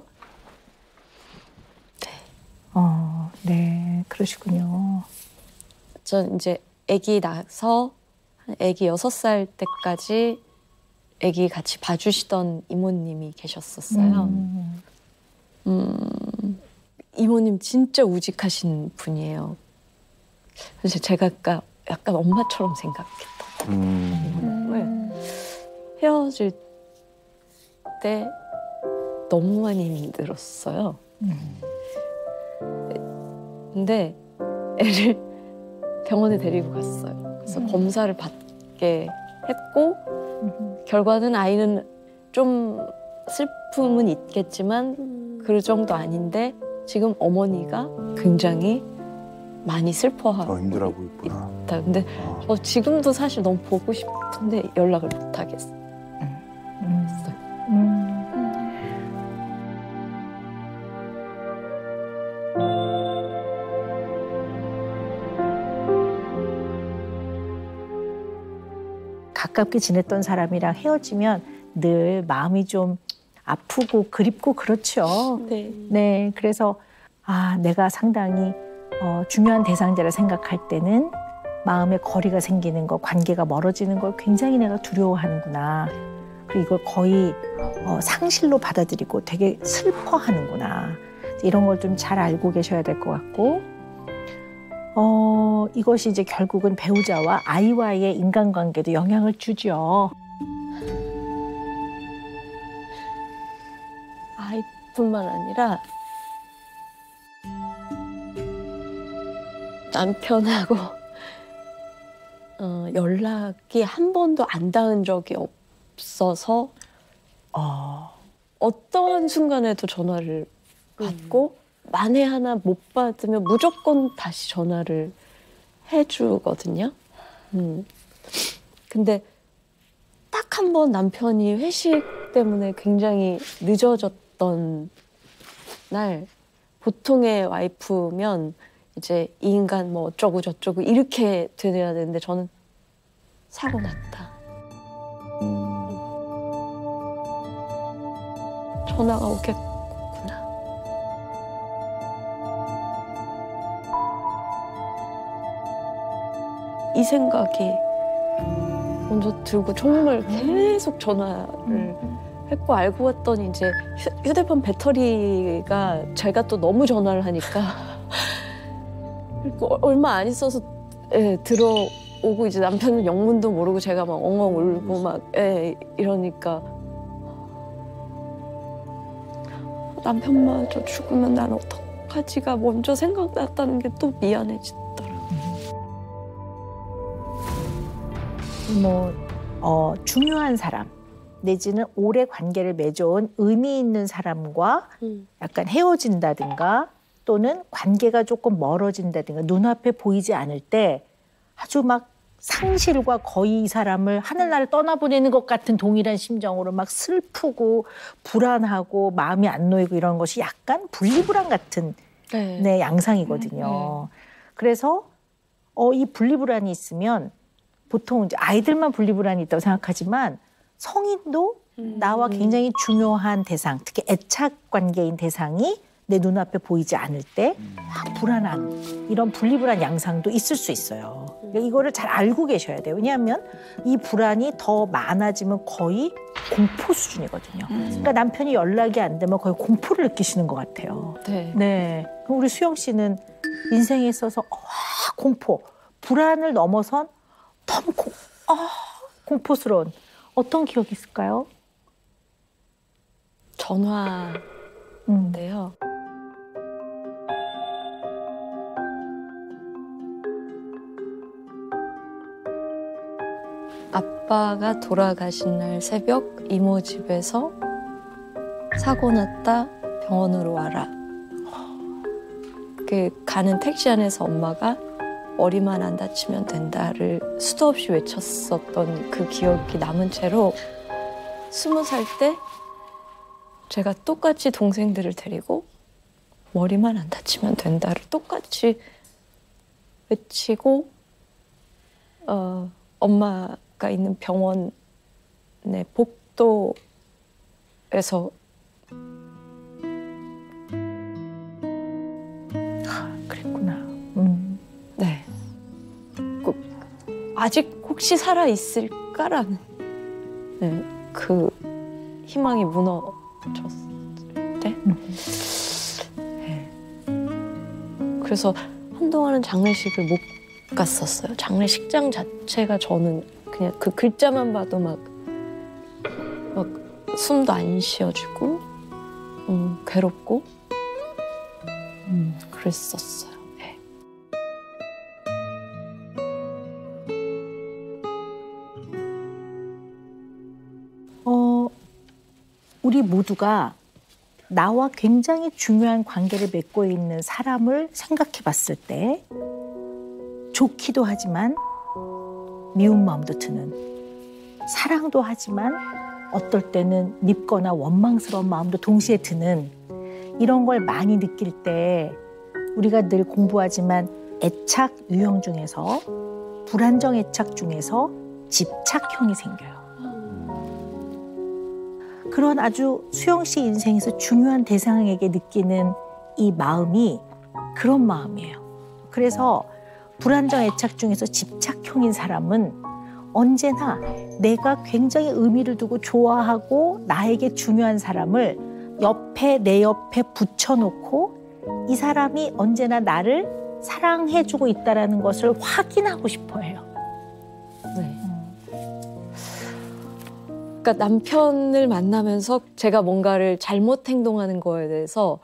네, 그러시군요. 전 이제 아기 낳아서 아기 6살 때까지 아기 같이 봐주시던 이모님이 계셨었어요. 이모님 진짜 우직하신 분이에요. 그래서 제가 약간 엄마처럼 생각했던 이모님을 헤어질 때 너무 많이 힘들었어요. 근데 애를 병원에 데리고 갔어요. 그래서 검사를 받게 했고 결과는 아이는 좀 슬픔은 있겠지만 그 정도 아닌데 지금 어머니가 굉장히 많이 슬퍼하고 힘들어 보였구나. 있다. 근데 저 지금도 사실 너무 보고 싶은데 연락을 못 하겠어요. 가깝게 지냈던 사람이랑 헤어지면 늘 마음이 좀 아프고 그립고 그렇죠. 네. 네, 그래서 내가 상당히 중요한 대상자를 생각할 때는 마음에 거리가 생기는 거, 관계가 멀어지는 걸 굉장히 내가 두려워하는구나. 그리고 이걸 거의 상실로 받아들이고 되게 슬퍼하는구나. 이런 걸 좀 잘 알고 계셔야 될 것 같고 이것이 이제 결국은 배우자와 아이와의 인간관계도 영향을 주죠. 아이뿐만 아니라 남편하고 연락이 한 번도 안 닿은 적이 없어서 어떠한 순간에도 전화를 받고 만에 하나 못 받으면 무조건 다시 전화를 해주거든요. 근데 딱 한 번 남편이 회식 때문에 굉장히 늦어졌던 날 보통의 와이프면 이제 이 인간 뭐 어쩌고 저쩌고 이렇게 돼야 되는데 저는 사고 났다. 전화가 오겠구나. 이 생각이 먼저 들고 정말 계속 전화를 했고 알고 봤더니 이제 휴대폰 배터리가 제가 또 너무 전화를 하니까 얼마 안 있어서 들어오고 이제 남편은 영문도 모르고 제가 막 엉엉 울고 막 이러니까 남편마저 죽으면 난 어떡하지가 먼저 생각났다는 게 또 미안해지더라고요. 중요한 사람 내지는 오래 관계를 맺어온 의미 있는 사람과 약간 헤어진다든가 또는 관계가 조금 멀어진다든가 눈앞에 보이지 않을 때 아주 막 상실과 거의 이 사람을 하늘나라를 떠나보내는 것 같은 동일한 심정으로 막 슬프고 불안하고 마음이 안 놓이고 이런 것이 약간 분리불안 같은 네, 양상이거든요. 그래서 이 분리불안이 있으면 보통 이제 아이들만 분리불안이 있다고 생각하지만 성인도 나와 굉장히 중요한 대상, 특히 애착 관계인 대상이 내 눈앞에 보이지 않을 때 불안한 이런 분리불안 양상도 있을 수 있어요. 이거를 잘 알고 계셔야 돼요. 왜냐하면 이 불안이 더 많아지면 거의 공포 수준이거든요. 그러니까 남편이 연락이 안 되면 거의 공포를 느끼시는 것 같아요. 네. 그럼 우리 수영 씨는 인생에 있어서 공포, 불안을 넘어선 너무 공포스러운 어떤 기억이 있을까요? 전화인데요. 아빠가 돌아가신 날 새벽 이모 집에서 사고 났다 병원으로 와라. 그 가는 택시 안에서 엄마가 머리만 안 다치면 된다를 수도 없이 외쳤었던 그 기억이 남은 채로 20살 때 제가 똑같이 동생들을 데리고 머리만 안 다치면 된다를 똑같이 외치고 엄마가 있는 병원의 복도에서 그랬구나. 네. 아직 혹시 살아 있을까라는 네, 그 희망이 무너졌을 때. 네. 그래서 한동안은 장례식을 못 갔었어요. 장례식장 자체가 저는 그냥 그 글자만 봐도 막 숨도 안 쉬어지고 괴롭고 그랬었어요. 네. 우리 모두가 나와 굉장히 중요한 관계를 맺고 있는 사람을 생각해 봤을 때 좋기도 하지만 미운 마음도 드는, 사랑도 하지만 어떨 때는 밉거나 원망스러운 마음도 동시에 드는, 이런 걸 많이 느낄 때 우리가 늘 공부하지만 애착 유형 중에서 불안정 애착 중에서 집착형이 생겨요. 그런 아주 수영 씨 인생에서 중요한 대상에게 느끼는 이 마음이 그런 마음이에요. 그래서 불안정 애착 중에서 집착형인 사람은 언제나 내가 굉장히 의미를 두고 좋아하고 나에게 중요한 사람을 내 옆에 붙여놓고 이 사람이 언제나 나를 사랑해주고 있다는 것을 확인하고 싶어 해요. 네. 그러니까 남편을 만나면서 제가 뭔가를 잘못 행동하는 거에 대해서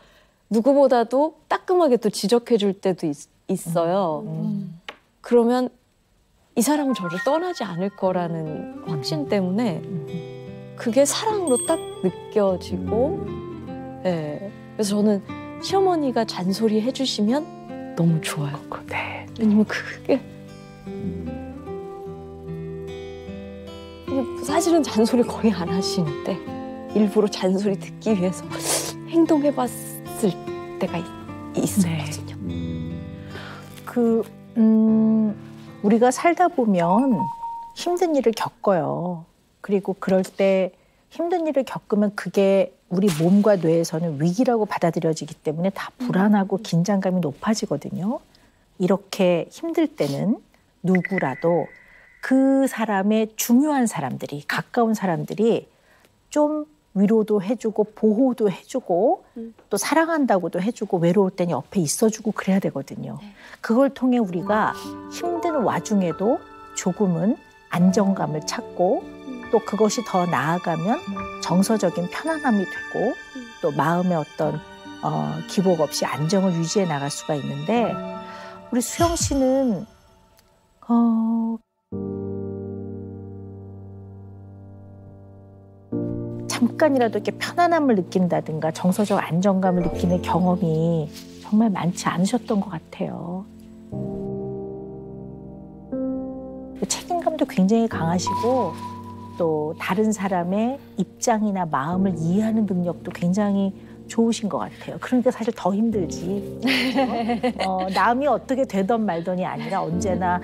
누구보다도 따끔하게 또 지적해 줄 때도 있어요. 그러면 이 사람은 저를 떠나지 않을 거라는 확신 때문에 그게 사랑으로 딱 느껴지고, 네. 그래서 저는 시어머니가 잔소리 해주시면 너무 좋아요. 네. 왜냐면 그게 사실은 잔소리 거의 안 하시는데 일부러 잔소리 듣기 위해서 행동해봤을 때가 있었거든요. 우리가 살다 보면 힘든 일을 겪어요. 그리고 그럴 때 힘든 일을 겪으면 그게 우리 몸과 뇌에서는 위기라고 받아들여지기 때문에 다 불안하고 긴장감이 높아지거든요. 이렇게 힘들 때는 누구라도 그 사람의 중요한 사람들이, 가까운 사람들이 좀 위로도 해주고 보호도 해주고 또 사랑한다고도 해주고 외로울 땐 옆에 있어주고 그래야 되거든요. 그걸 통해 우리가 힘든 와중에도 조금은 안정감을 찾고 또 그것이 더 나아가면 정서적인 편안함이 되고 또 마음의 어떤 기복 없이 안정을 유지해 나갈 수가 있는데 우리 수영 씨는 잠깐이라도 이렇게 편안함을 느낀다든가 정서적 안정감을 느끼는 경험이 정말 많지 않으셨던 것 같아요. 책임감도 굉장히 강하시고 또 다른 사람의 입장이나 마음을 이해하는 능력도 굉장히 좋으신 것 같아요. 그러니까 사실 더 힘들지. 남이 어떻게 되던 말던이 아니라 언제나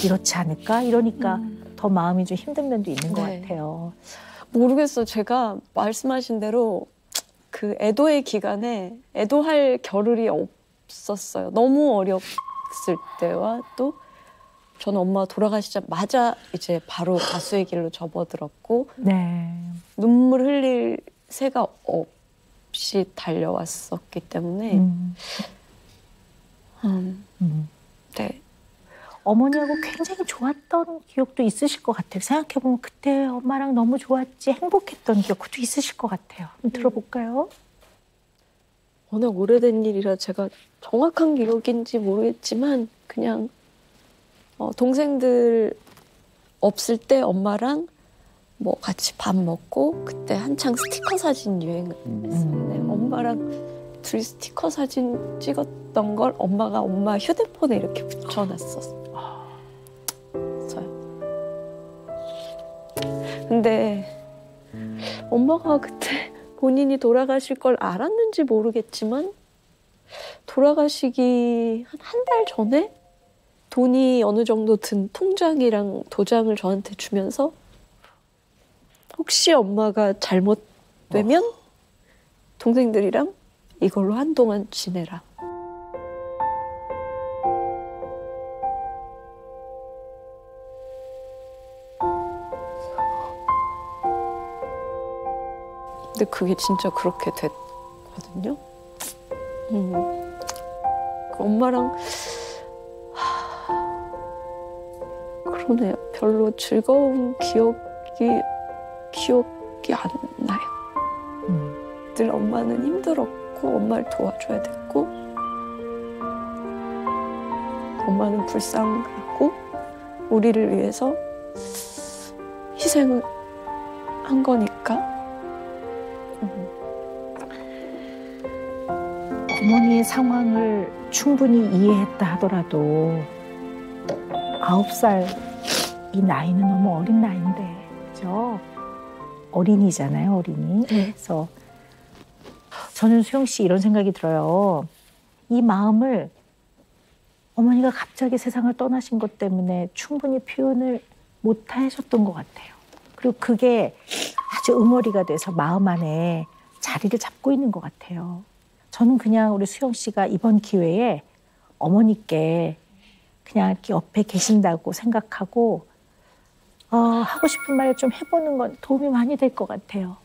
이렇지 않을까? 이러니까 더 마음이 좀 힘든 면도 있는 것 같아요. 모르겠어요. 제가 말씀하신 대로 그 애도의 기간에 애도할 겨를이 없었어요. 너무 어렸을 때와 또 저는 엄마가 돌아가시자마자 이제 바로 가수의 길로 접어들었고 눈물 흘릴 새가 없이 달려왔었기 때문에 네. 어머니하고 굉장히 좋았던 기억도 있으실 것 같아요. 생각해보면 그때 엄마랑 너무 좋았지, 행복했던 기억도 있으실 것 같아요. 한번 들어볼까요? 워낙 오래된 일이라 제가 정확한 기록인지 모르겠지만 그냥 동생들 없을 때 엄마랑 뭐 같이 밥 먹고 그때 한창 스티커 사진 유행했었는데 엄마랑 둘이 스티커 사진 찍었던 걸 엄마가 엄마 휴대폰에 이렇게 붙여놨었어요. 근데 엄마가 그때 본인이 돌아가실 걸 알았는지 모르겠지만 돌아가시기 한 달 전에 돈이 어느 정도 든 통장이랑 도장을 저한테 주면서 혹시 엄마가 잘못되면 동생들이랑 이걸로 한동안 지내라. 근데 그게 진짜 그렇게 됐거든요. 엄마랑 그러네요. 별로 즐거운 기억이 안 나요. 늘 엄마는 힘들었고 엄마를 도와줘야 됐고 엄마는 불쌍하고 우리를 위해서 희생을 한 거니까. 어머니의 상황을 충분히 이해했다 하더라도 9살 이 나이는 너무 어린 나이인데, 그죠? 어린이잖아요, 어린이. 그래서 저는 수영 씨 이런 생각이 들어요. 이 마음을 어머니가 갑자기 세상을 떠나신 것 때문에 충분히 표현을 못 하셨던 것 같아요. 그리고 그게 아주 응어리가 돼서 마음 안에 자리를 잡고 있는 것 같아요. 저는 그냥 우리 수영 씨가 이번 기회에 어머니께 그냥 이렇게 옆에 계신다고 생각하고 하고 싶은 말 좀 해보는 건 도움이 많이 될 것 같아요.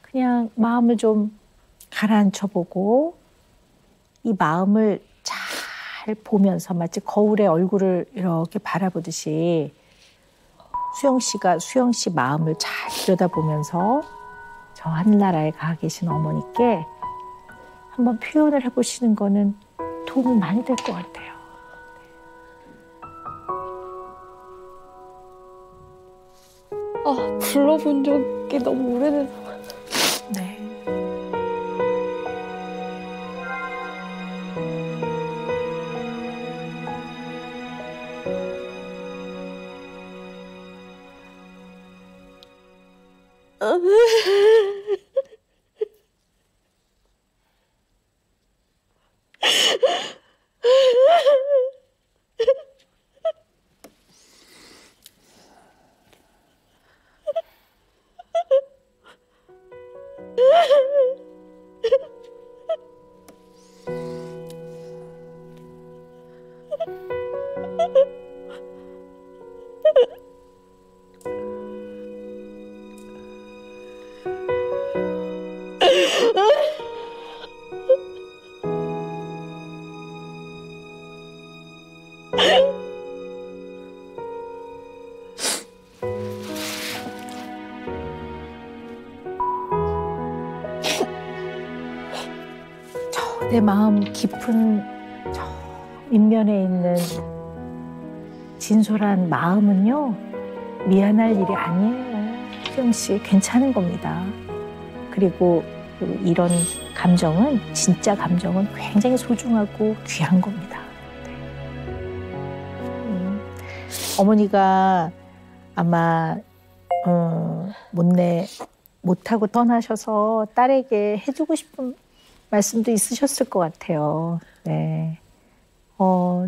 그냥 마음을 좀 가라앉혀보고 이 마음을 잘 보면서 마치 거울에 얼굴을 이렇게 바라보듯이 수영 씨가 수영 씨 마음을 잘 들여다보면서 저 하늘나라에 가 계신 어머니께 한번 표현을 해보시는 거는 도움이 많이 될 것 같아요. 불러본 적이 너무 오래돼서. 네. 내 마음 깊은 저 인면에 있는 진솔한 마음은요, 미안할 일이 아니에요. 수영 씨, 괜찮은 겁니다. 그리고 이런 감정은, 진짜 감정은 굉장히 소중하고 귀한 겁니다. 어머니가 아마 못하고 떠나셔서 딸에게 해주고 싶은 말씀도 있으셨을 것 같아요. 네.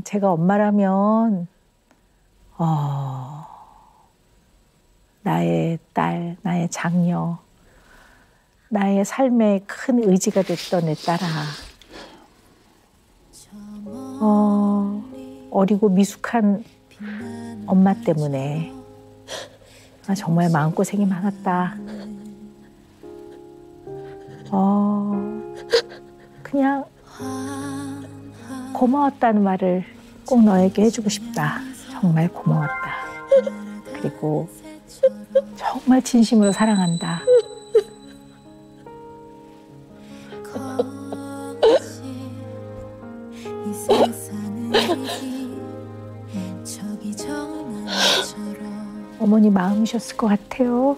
제가 엄마라면, 나의 딸, 나의 장녀, 나의 삶에 큰 의지가 됐던 내 딸아. 어리고 미숙한 엄마 때문에 정말 마음고생이 많았다. 그냥 고마웠다는 말을 꼭 너에게 해주고 싶다. 정말 고마웠다. 그리고 정말 진심으로 사랑한다. 이 세상은 저기 저 나처럼 어머니 마음이셨을 것 같아요.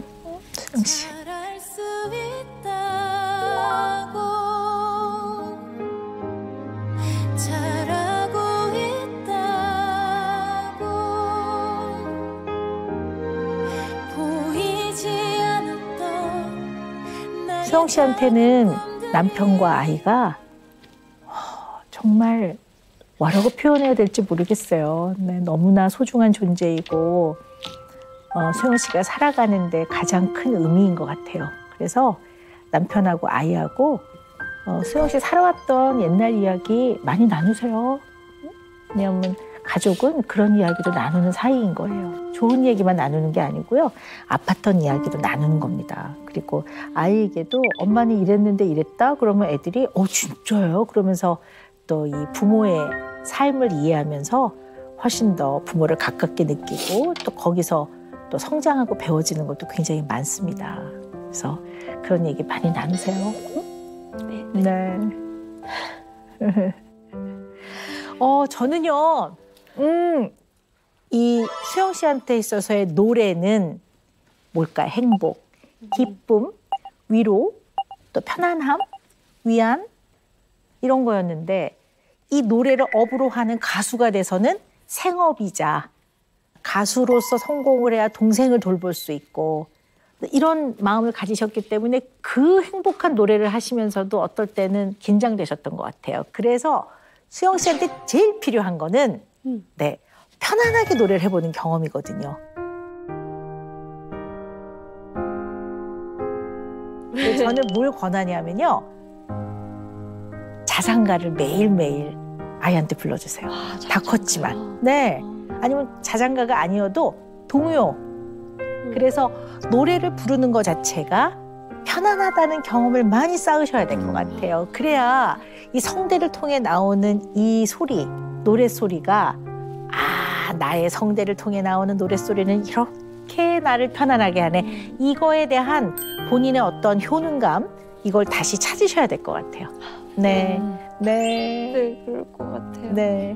수영 씨. 잘할 수 있다고 잘하고 있다고 보이지 않았던 수영 씨한테는 남편과 아이가 정말 뭐라고 표현해야 될지 모르겠어요. 네, 너무나 소중한 존재이고 수영 씨가 살아가는데 가장 큰 의미인 것 같아요. 그래서 남편하고 아이하고 수영 씨 살아왔던 옛날 이야기 많이 나누세요. 왜냐하면 가족은 그런 이야기도 나누는 사이인 거예요. 좋은 얘기만 나누는 게 아니고요. 아팠던 이야기도 나누는 겁니다. 그리고 아이에게도 엄마는 이랬는데 이랬다? 그러면 애들이 진짜요? 그러면서 또 이 부모의 삶을 이해하면서 훨씬 더 부모를 가깝게 느끼고 또 거기서 또 성장하고 배워지는 것도 굉장히 많습니다. 그래서 그런 얘기 많이 나누세요. 네. 저는요, 이 수영 씨한테 있어서의 노래는 뭘까요? 행복, 기쁨, 위로, 또 편안함, 위안 이런 거였는데 이 노래를 업으로 하는 가수가 돼서는 생업이자 가수로서 성공을 해야 동생을 돌볼 수 있고 이런 마음을 가지셨기 때문에 그 행복한 노래를 하시면서도 어떨 때는 긴장되셨던 것 같아요. 그래서 수영 씨한테 제일 필요한 거는 네, 편안하게 노래를 해보는 경험이거든요. 저는 뭘 권하냐면요. 자장가를 매일매일 아이한테 불러주세요. 다 컸지만. 네. 아니면 자장가가 아니어도 동요. 그래서 노래를 부르는 것 자체가 편안하다는 경험을 많이 쌓으셔야 될 것 같아요. 그래야 이 성대를 통해 나오는 이 소리, 노랫소리가 나의 성대를 통해 나오는 노랫소리는 이렇게 나를 편안하게 하네. 이거에 대한 본인의 어떤 효능감, 이걸 다시 찾으셔야 될 것 같아요. 네. 네. 네, 그럴 것 같아요. 네.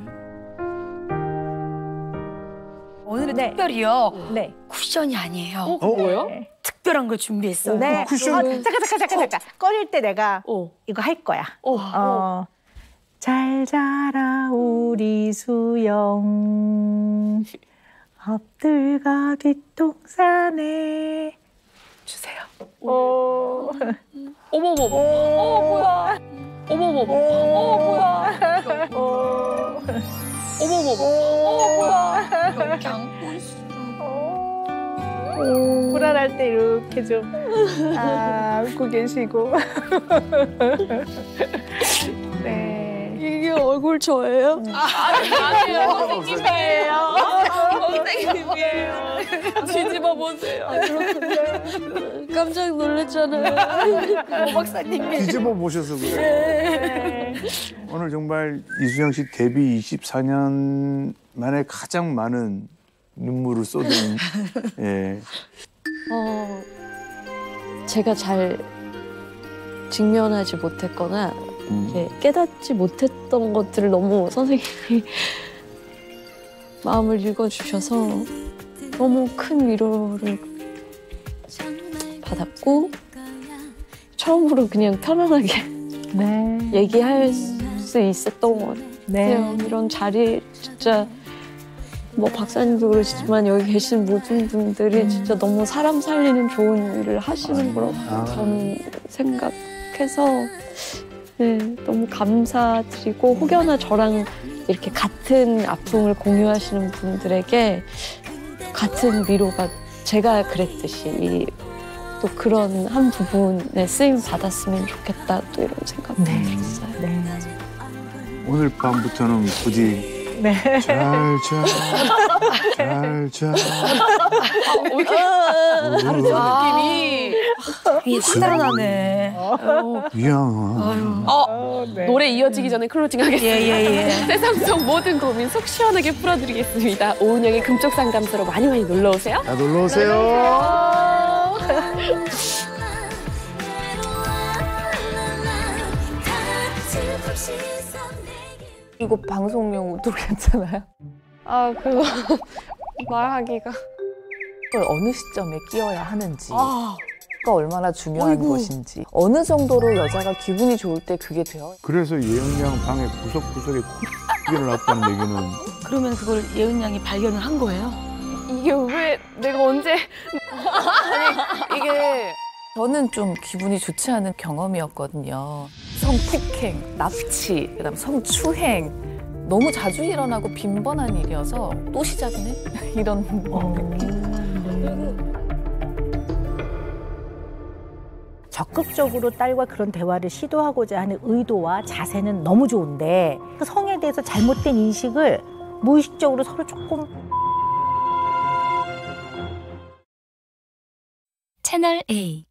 오늘은 특별히요. 네. 쿠션이 아니에요. 뭐요? 특별한 걸 준비했어요. 네. 쿠션. 잠깐. 꺼릴 때 내가 이거 할 거야. 잘 자라 우리 수영 엎들가 뒷동산에 주세요. 어머머머. 뭐야. 어머머머. 뭐야. 어머머머. 뭐야. 불안할 때 이렇게 좀 안고 계시고. 네. 이게 얼굴 저예요? 아니에요. 선생님이에요. 선생님이에요. 뒤집어 보세요. 깜짝 놀랐잖아요. 박사님이. 뒤집어 보셔서 그래요. 오늘 정말 이수영 씨 데뷔 24년 만에 가장 많은 눈물을 쏟은 예. 제가 잘 직면하지 못했거나 깨닫지 못했던 것들을 너무 선생님이 마음을 읽어주셔서 너무 큰 위로를 받았고 처음으로 그냥 편안하게 네. 얘기할 수 있었던 것 같아요. 네. 이런 자리 진짜 뭐 박사님도 그러시지만 여기 계신 모든 분들이 진짜 너무 사람 살리는 좋은 일을 하시는 거라고 저는 생각해서 네, 너무 감사드리고 혹여나 저랑 이렇게 같은 아픔을 공유하시는 분들에게 같은 위로가 제가 그랬듯이 또 그런 한 부분에 쓰임 받았으면 좋겠다 또 이런 생각이 들었어요. 네. 오늘 밤부터는 부디 네. 잘 자. 왜 이렇게 다르죠? 느낌이. 살아나네. 미안하. 네. 노래 이어지기 전에 클로징 하겠습니다. 예. 세상 속 모든 고민 속 시원하게 풀어드리겠습니다. 오은영의 금쪽 상담소로 많이 놀러 오세요. 자, 놀러 오세요. 이거 방송용 웃도 괜찮아요? 아, 그거 말하기가. 그걸 어느 시점에 끼워야 하는지 가 얼마나 중요한 것인지 어느 정도로 여자가 기분이 좋을 때 그게 돼요. 그래서 예은 양 방에 구석구석에 코를 놨다는 얘기는 그러면 그걸 예은 양이 발견을 한 거예요? 이게 왜 내가 언제 아니 이게 저는 좀 기분이 좋지 않은 경험이었거든요. 성폭행, 납치, 그다음 성추행 너무 자주 일어나고 빈번한 일이어서 또 시작이네 이런. 적극적으로 딸과 그런 대화를 시도하고자 하는 의도와 자세는 너무 좋은데 그 성에 대해서 잘못된 인식을 무의식적으로 서로 조금 채널 A